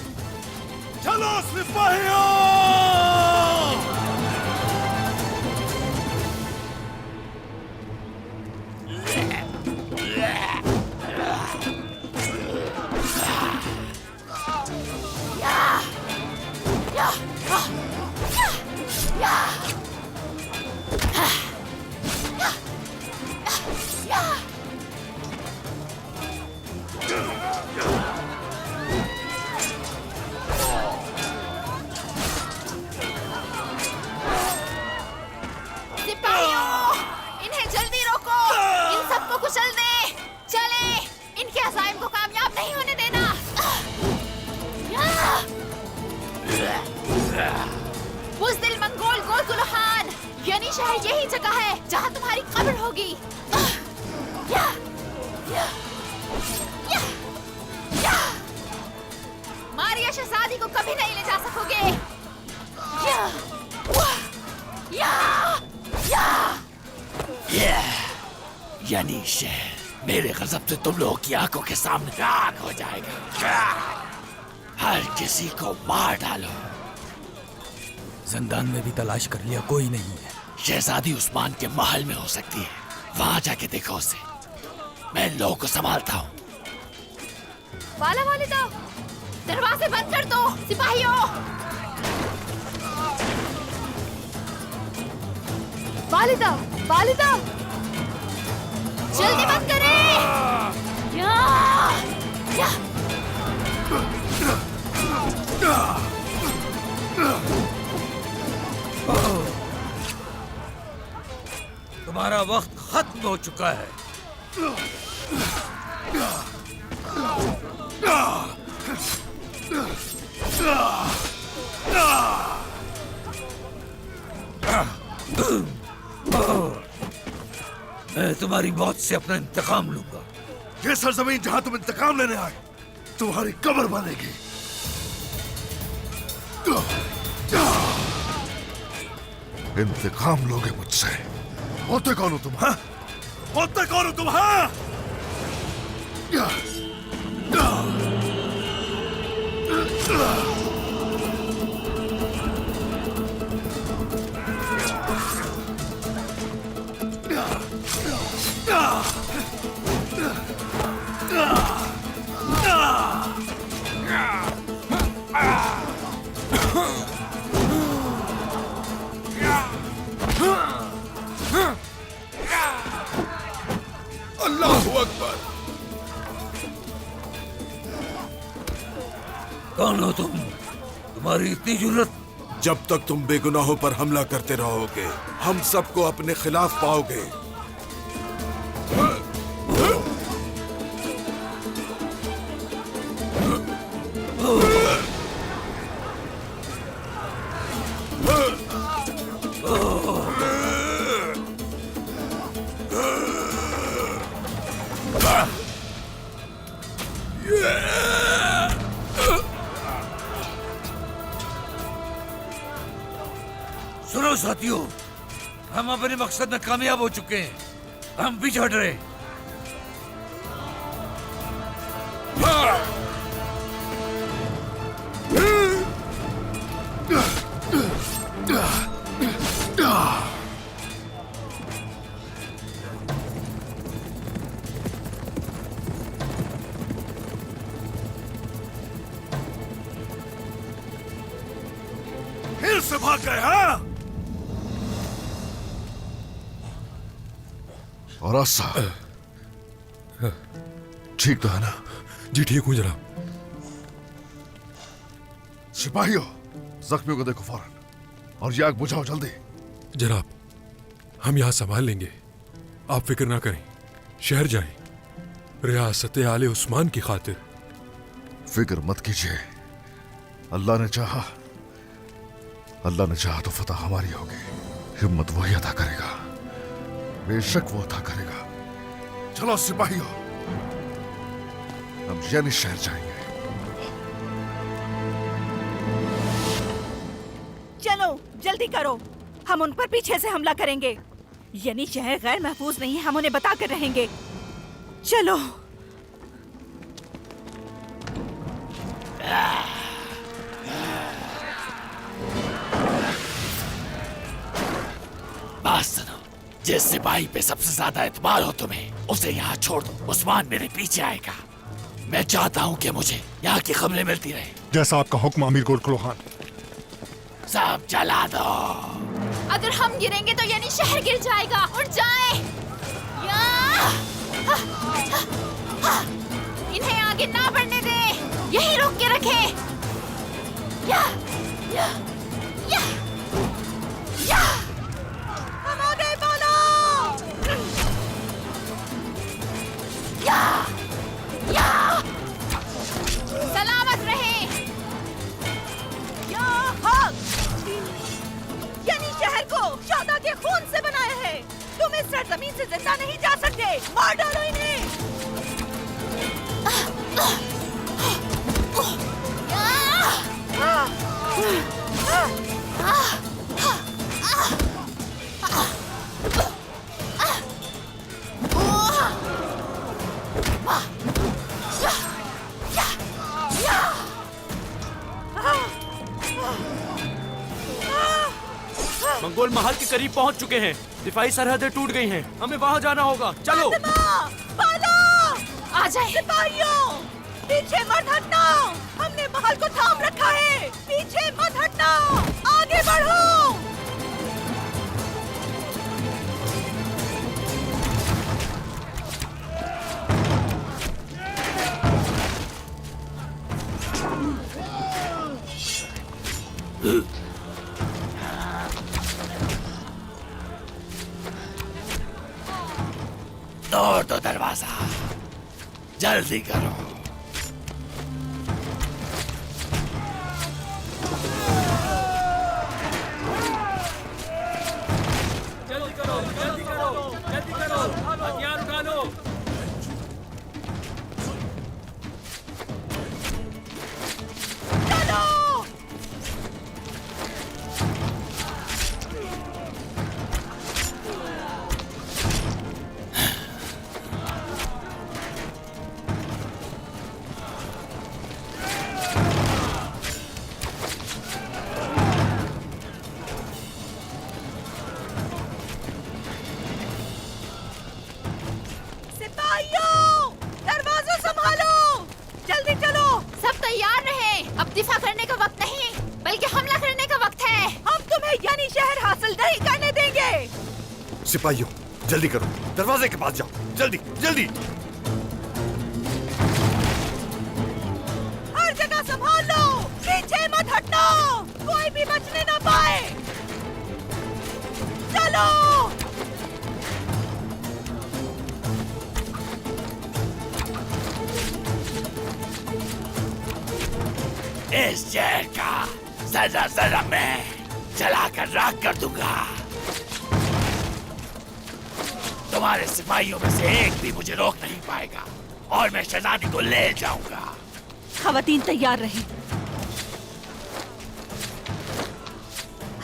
चलो सिपाहियों! बुज़दिल मंगोल गोरकुलखान, यानी शहर यही जगह है जहाँ तुम्हारी कब्र होगी। या, या, या, या। मारिया शहजादी को कभी नहीं ले जा सकोगे। या, या, या। यानी शहर मेरे गजब से तुम लोगों की आंखों के सामने राख हो जाएगा। हर किसी को मार डालो। जिंदान में भी तलाश कर लिया, कोई नहीं है। शहजादी उस्मान के महल में हो सकती है, वहां जाके देखो उसे। मैं इन लोगों को संभालता हूँ। वाला वालिदा, दरवाजे बंद कर दो सिपाहियों। वालिदा, वालिदा, जल्दी बंद करें। या, या। तुम्हारा वक्त खत्म हो चुका है। मैं तुम्हारी मौत से अपना इंतकाम लूंगा। ये सरजमीन जहां तुम इंतकाम लेने आए, तुम्हारी कब्र बनेगी। इंतकाम लोगे मुझसे? होते कौन हो तुम? हाँ? होते कौन हो तुम? हाँ? अल्लाहु अकबर। कौन हो तुम? तुम्हारी इतनी जुर्रत? जब तक तुम बेगुनाहों पर हमला करते रहोगे, हम सबको अपने खिलाफ पाओगे। सुनो साथियों, हम अपने मकसद में कामयाब हो चुके हैं। हम पीछे हट रहे। फिर से भाग गए? हाँ? और आसा ठीक तो है ना? जी ठीक हूँ जनाब। सिपाहियों, जख्मियों को देखो फौरन और ये आग बुझाओ जल्दी। जनाब, हम यहाँ संभाल लेंगे, आप फिक्र ना करें। शहर जाएं, रियासत आले उस्मान की खातिर। फिक्र मत कीजिए, अल्लाह ने चाहा तो फतह हमारी होगी। हिम्मत वही अदा करेगा, बेशक वो अदा करेगा। चलो सिपाहियों, हम यानी शहर जाएंगे। चलो जल्दी करो, हम उन पर पीछे से हमला करेंगे। यानी शहर गैर महफूज नहीं है, हम उन्हें बता कर रहेंगे। चलो। बात सुनो, जिस सिपाही पे सबसे ज्यादा एतबार हो तुम्हें, उसे यहाँ छोड़ दो। उस्मान मेरे पीछे आएगा। मैं चाहता हूँ कि मुझे यहाँ की खबरें मिलती रहे। जैसा आपका हुक्म अमीर गोरखलो खान। सब जला दो। अगर हम गिरेंगे तो यानी शहर गिर जाएगा। उठ जाए। इन्हें आगे ना बढ़ने दे, यही रोक के रखे। या, या, या, या। हम आ गए बोलो। या, या। सलामत रहे। या हक। तुम इस सरजमीन से जिंदा नहीं जा सकते। मार डालो इन्हें। मंगोल महल के करीब पहुंच चुके हैं। दिफाई सरहदें टूट गई हैं। हमें वहां जाना होगा। चलो। आ जाए। सिपाहियों, पीछे मत हटना। हमने महल को थाम रखा है। पीछे मत हटना, आगे बढ़ो। तोड़ दो दरवाजा, जल्दी करो। जल्दी करो, जल्दी करो, जल्दी करो। हथियार उठा लो। दरवाजा संभालो, जल्दी चलो। सब तैयार रहे। अब दिफा करने का वक्त नहीं, बल्कि हमला करने का वक्त है। हम तुम्हें यानी शहर हासिल नहीं करने देंगे। सिपाहियों, जल्दी करो, दरवाजे के पास जाओ, जल्दी जल्दी। हर जगह संभाल लो, पीछे मत हटना, कोई भी बचने ना पाए। चलो। इस शहर का जरा जरा मैं जलाकर राख कर दूंगा। तुम्हारे सिपाहियों में से एक भी मुझे रोक नहीं पाएगा और मैं शहजादी को ले जाऊंगा। खवातीन तैयार रहे।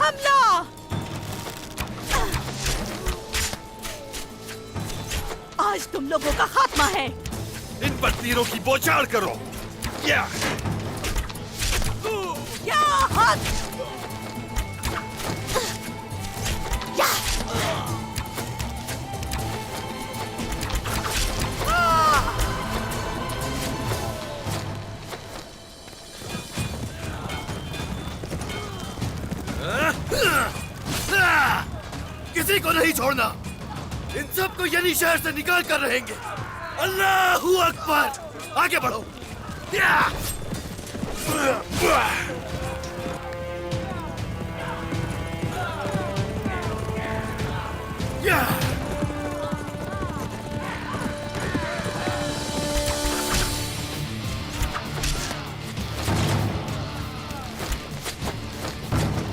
हमला। आज तुम लोगों का खात्मा है। इन पर तीरों की बौछार करो। या हाथ। किसी को नहीं छोड़ना। इन सबको यनी शहर से निकाल कर रहेंगे। अल्लाहू अकबर। आगे बढ़ो।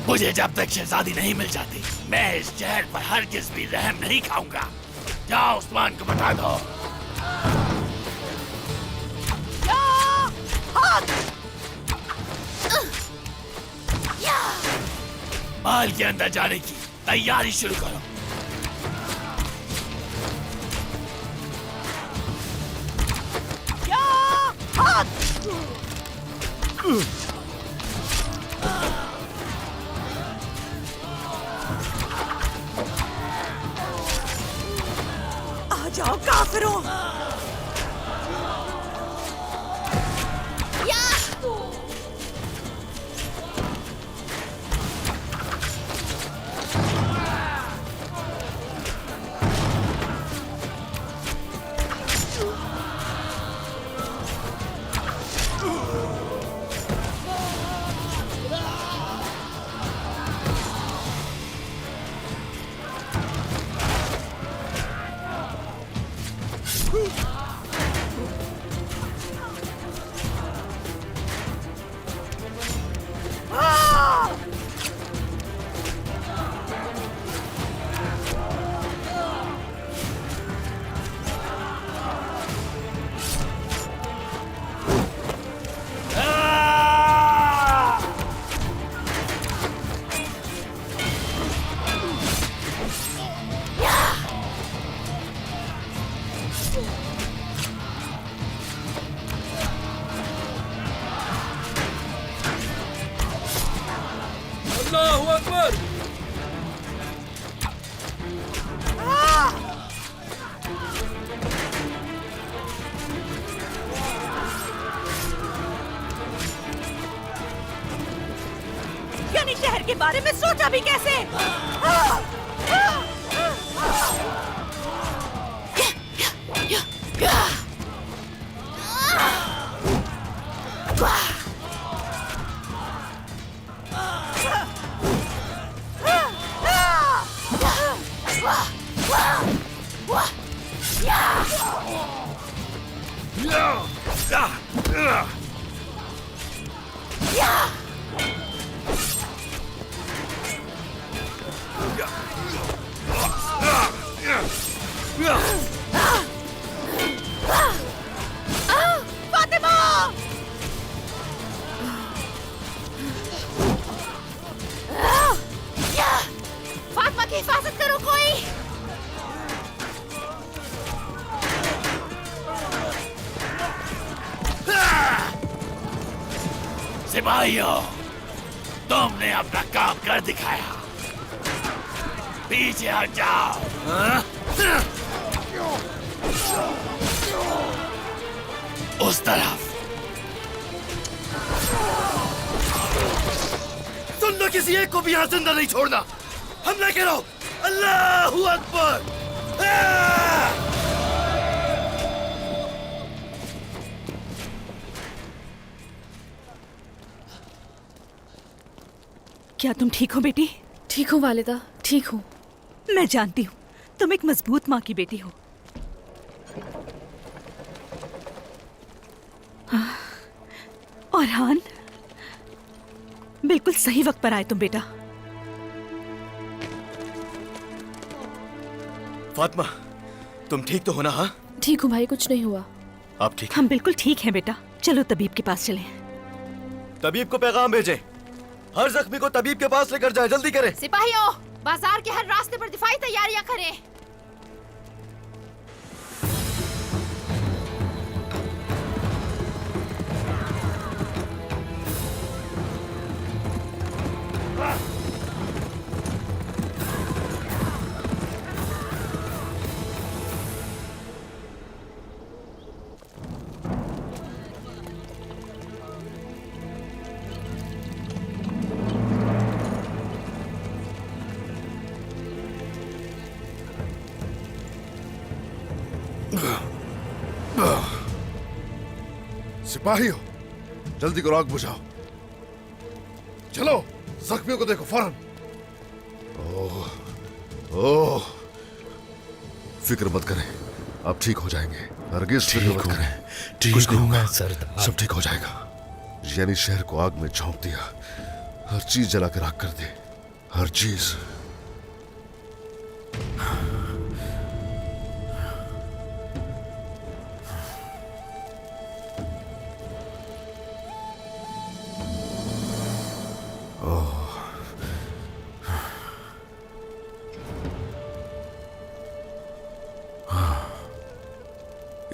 मुझे जब तक शहजादी नहीं मिल जाती, मैं इस शहर पर हरगिज़ भी रहम नहीं खाऊंगा। जाओ उस्मान को बता दो। महल के अंदर जाने की तैयारी शुरू करो। आ जाओ काफिरों। अल्लाहू अकबर। यानी शहर के बारे में सोचा भी कैसे? फातिमा! फातिमा की हिफाजत करो कोई। सिपाहियों, तुमने अपना काम कर दिखाया, पीछे हट जाओ। उस तरफ। सुन लो, किसी एक को भी यहाँ जिंदा नहीं छोड़ना। हमला करो। अल्लाहू अकबर। क्या तुम ठीक हो बेटी? ठीक हूँ वालिदा, ठीक हूँ। मैं जानती हूँ तुम एक मजबूत माँ की बेटी हो। और हान, बिल्कुल सही वक्त पर आए तुम बेटा। फातिमा, तुम ठीक तो हो ना? हाँ, ठीक हूँ भाई, कुछ नहीं हुआ। आप ठीक? हम बिल्कुल ठीक हैं बेटा। चलो तबीब के पास चलें। तबीब को पैगाम भेजें। हर जख्मी को तबीब के पास लेकर जाए। जल्दी करें। सिपाहियों, बाजार के हर रास्ते पर दिफाई तैयारियां करें। सिपाहियों, जल्दी करो, आग बुझाओ। चलो, जख्मियों को देखो फौरन। ओह, फिक्र मत करें, आप ठीक हो जाएंगे। हरगिज फिक्र मत करें, कुछ नहीं होगा, सब ठीक हो जाएगा। यानी शहर को आग में झोंक दिया, हर चीज जला कर राख कर दे, हर चीज।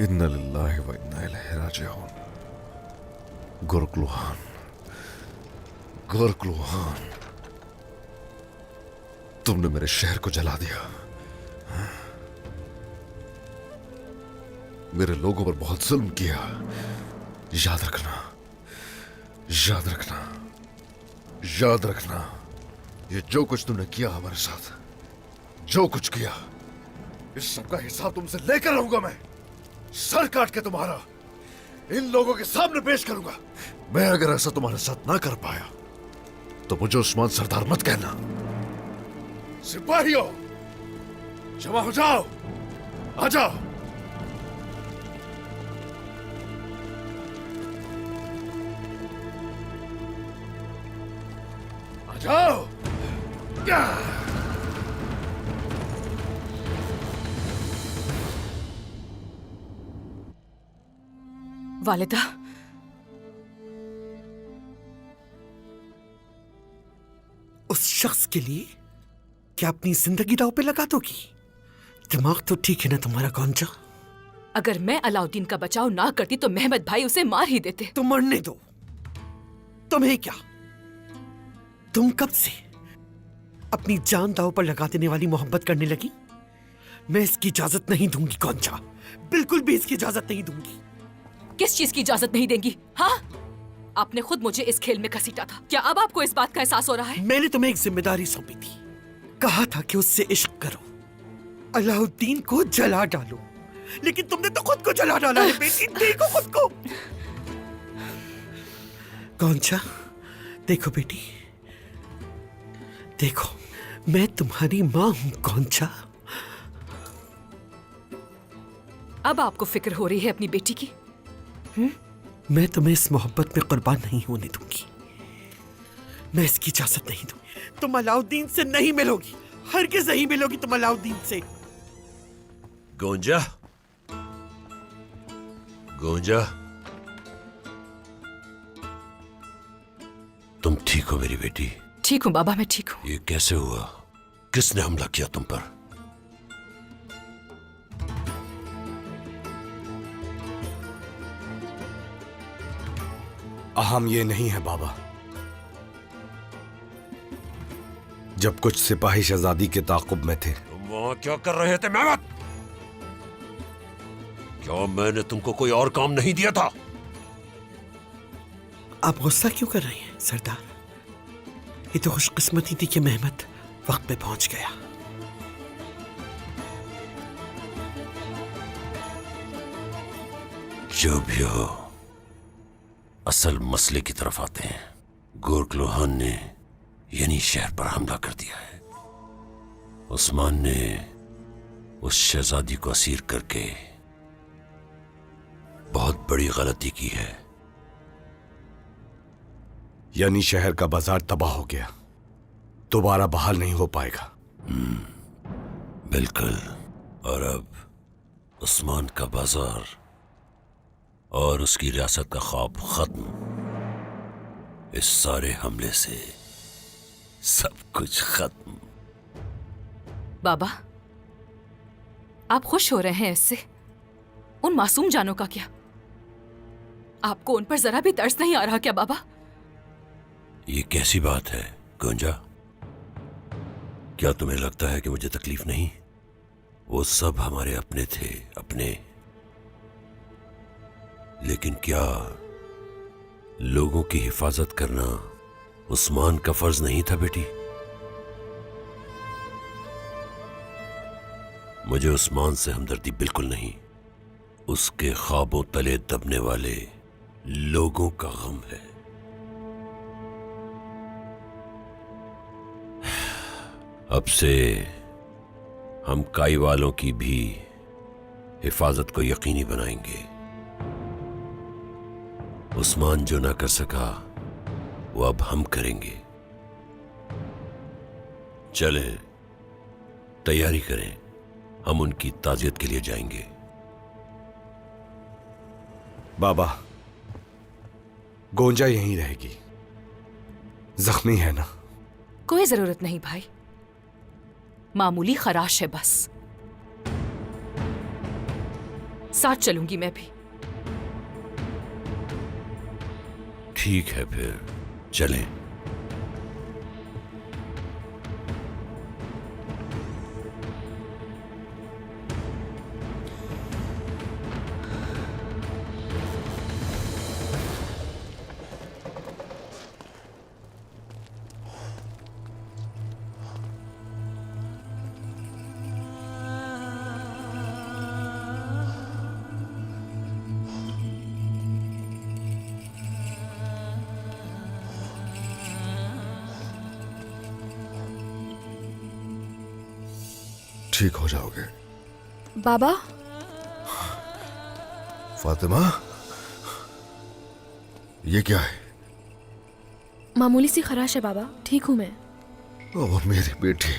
इन्ना लिल्लाहि व इन्ना इलैहि राजिऊन। गोरकलुहान, गोरकलुहान, तुमने मेरे शहर को जला दिया। मेरे लोगों पर बहुत जुल्म किया। याद रखना, याद रखना, याद रखना, ये जो कुछ तुमने किया हमारे साथ, जो कुछ किया, इस सब का हिसाब तुमसे लेकर रहूंगा मैं। सर काट के तुम्हारा इन लोगों के सामने पेश करूंगा। मैं अगर ऐसा तुम्हारे साथ ना कर पाया तो मुझे उस्मान सरदार मत कहना। सिपाहियों, जमा हो जाओ, आ जाओ। आ जाओ। वालिदा, उस शख्स के लिए क्या अपनी जिंदगी दांव पे लगा दोगी? दिमाग तो ठीक है ना तुम्हारा कौनचा? अगर मैं अलाउद्दीन का बचाव ना करती तो मेहमद भाई उसे मार ही देते। तो मरने दो। तुम्हें क्या? तुम कब से अपनी जान दांव पर लगा देने वाली मोहब्बत करने लगी। मैं इसकी इजाजत नहीं दूंगी गोंजा, बिल्कुल भी इसकी इजाजत नहीं दूंगी। किस चीज की इजाजत नहीं देंगी? हाँ, आपने खुद मुझे इस खेल में घसीटा था। क्या अब आपको इस बात का एहसास हो रहा है? मैंने तुम्हें एक जिम्मेदारी सौंपी थी, कहा था कि उससे इश्क करो, अलाउद्दीन को जला डालो, लेकिन तुमने तो खुद को जला डाला है बेटी। देखो खुद को। गोंजा देखो बेटी, देखो मैं तुम्हारी मां हूं गोंजा। अब आपको फिक्र हो रही है अपनी बेटी की? मैं तुम्हें इस मोहब्बत में कुर्बान नहीं होने दूंगी। मैं इसकी इजाजत नहीं दूंगी। तुम अलाउद्दीन से नहीं मिलोगी, हरगिज़ नहीं मिलोगी तुम अलाउद्दीन से। गोंजा, गोंजा, तुम ठीक हो मेरी बेटी? ठीक हूँ बाबा, मैं ठीक हूँ। ये कैसे हुआ? किसने हमला किया तुम पर? अहम ये नहीं है बाबा। जब कुछ सिपाही शहजादी के ताकुब में थे। तुम वहां क्या कर रहे थे मेहमत? क्या मैंने तुमको कोई और काम नहीं दिया था? आप गुस्सा क्यों कर रहे हैं सरदार? ये तो खुशकिस्मती थी कि मेहमत वक्त पे पहुंच गया। जो भी हो, असल मसले की तरफ आते हैं। गोरखलोहान ने यानी शहर पर हमला कर दिया है। उस्मान ने उस शहजादी को असीर करके बहुत बड़ी गलती की है। यानी शहर का बाजार तबाह हो गया, दोबारा बहाल नहीं हो पाएगा। बिल्कुल। और अब उस्मान का बाजार और उसकी रियासत का ख्वाब खत्म। इस सारे हमले से सब कुछ खत्म। बाबा, आप खुश हो रहे हैं इससे? उन मासूम जानों का क्या? आपको उन पर जरा भी तरस नहीं आ रहा क्या बाबा? ये कैसी बात है गोंजा? क्या तुम्हें लगता है कि मुझे तकलीफ नहीं? वो सब हमारे अपने थे, अपने। लेकिन क्या लोगों की हिफाजत करना उस्मान का फर्ज नहीं था बेटी? मुझे उस्मान से हमदर्दी बिल्कुल नहीं, उसके ख्वाबों तले दबने वाले लोगों का गम है। अब से हम काई वालों की भी हिफाजत को यकीनी बनाएंगे। उस्मान जो ना कर सका वो अब हम करेंगे। चलें, तैयारी करें, हम उनकी ताजियत के लिए जाएंगे। बाबा, गोंजा यहीं रहेगी, जख्मी है ना? कोई जरूरत नहीं भाई, मामूली खराश है बस। साथ चलूंगी मैं भी। ठीक है, फिर चलें। ठीक हो जाओगे बाबा। फातिमा, ये क्या है? मामूली सी खराश है बाबा, ठीक हूं मैं। ओह मेरी बेटी।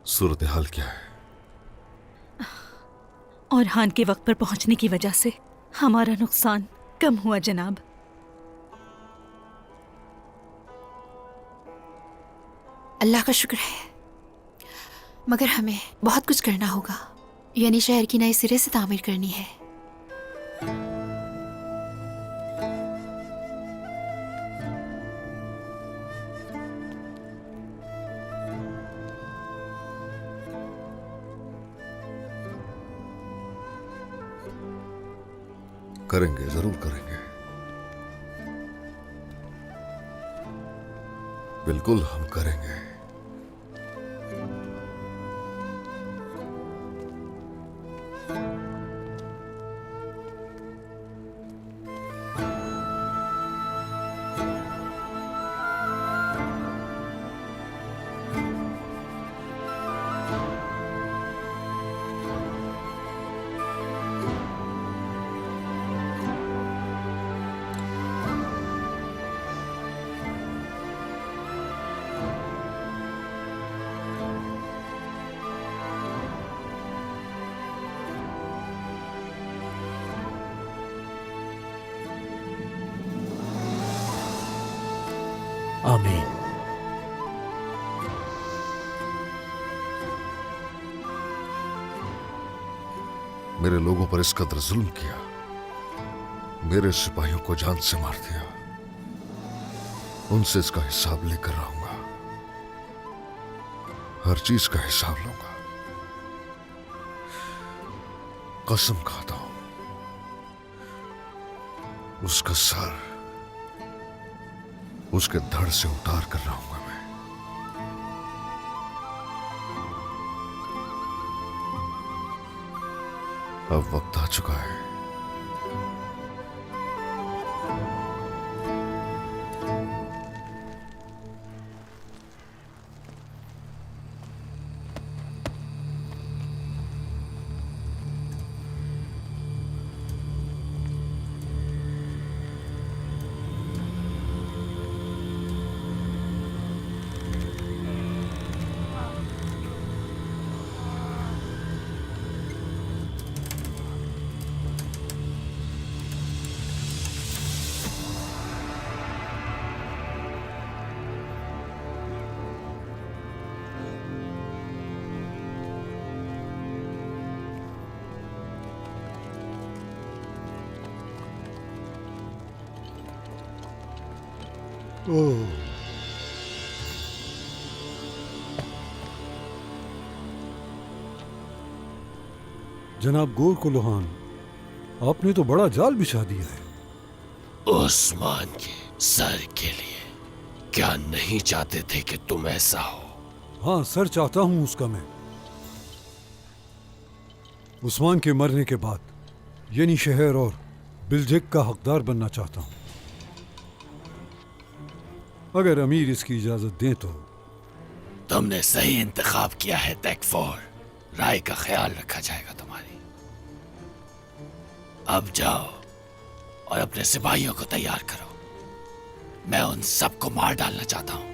सूरत हाल क्या है? और हान के वक्त पर पहुंचने की वजह से हमारा नुकसान कम हुआ जनाब। अल्लाह का शुक्र है, मगर हमें बहुत कुछ करना होगा। यानी शहर की नए सिरे से तामीर करनी है। करेंगे, जरूर करेंगे। बिल्कुल हम करेंगे। आमीन। मेरे लोगों पर इस कदर जुल्म किया, मेरे सिपाहियों को जान से मार दिया, उनसे इसका हिसाब लेकर रहूंगा, हर चीज का हिसाब लूंगा। कसम खाता हूं, उसका सर उसके धड़ से उतार कर रहूंगा मैं। अब वक्त आ चुका है। ओह, जनाब गोर कुलोहान, आपने तो बड़ा जाल बिछा दिया है। उस्मान के सर के लिए क्या नहीं चाहते थे कि तुम ऐसा हो? हाँ सर, चाहता हूं उसका मैं। उस्मान के मरने के बाद यानी शहर और बिलजेक का हकदार बनना चाहता हूं। अगर अमीर इसकी इजाजत दें तो। तुमने सही इंतखाब किया है तैकफोर। राय का ख्याल रखा जाएगा तुम्हारी। अब जाओ और अपने सिपाहियों को तैयार करो। मैं उन सबको मार डालना चाहता हूं।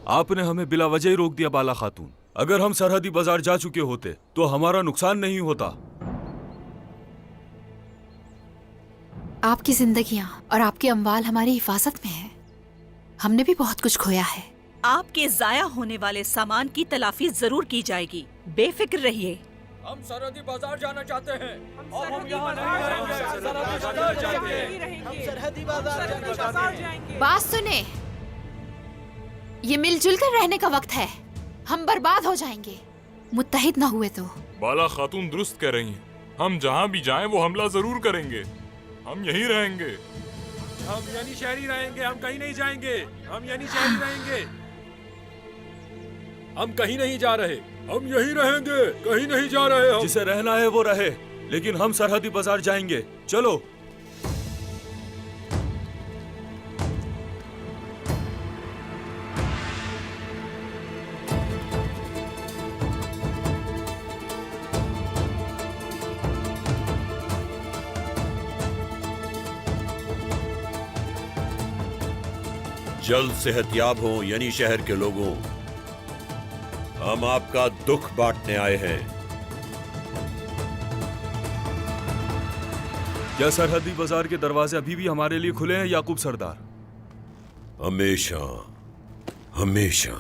आपने हमें बिला वजह ही रोक दिया बाला खातून। अगर हम सरहदी बाजार जा चुके होते तो हमारा नुकसान नहीं होता। आपकी जिंदगियां और आपके अम्वाल हमारी हिफाजत में है। हमने भी बहुत कुछ खोया है। आपके जाया होने वाले सामान की तलाफी जरूर की जाएगी, बेफिक्र रहिए। हम सरहदी बाजार जाना चाहते हैं। बात सुने, ये मिलजुल कर रहने का वक्त है। हम बर्बाद हो जाएंगे मुत्तहिद न हुए तो। बाला खातून दुरुस्त कह रही हैं। हम जहाँ भी जाएं वो हमला जरूर करेंगे। हम यहीं रहेंगे। हम यानी शहरी रहेंगे, हम कहीं नहीं जाएंगे। हम यानी शहरी रहेंगे, हम कहीं नहीं जा रहे। हम यहीं रहेंगे, कहीं नहीं जा रहे। हम जिसे रहना है वो रहे, लेकिन हम सरहदी बाजार जाएंगे। चलो। जल्द सेहतयाब हो यानी शहर के लोगों। हम आपका दुख बांटने आए हैं। क्या सरहदी बाजार के दरवाजे अभी भी हमारे लिए खुले हैं याकूब सरदार? हमेशा हमेशा।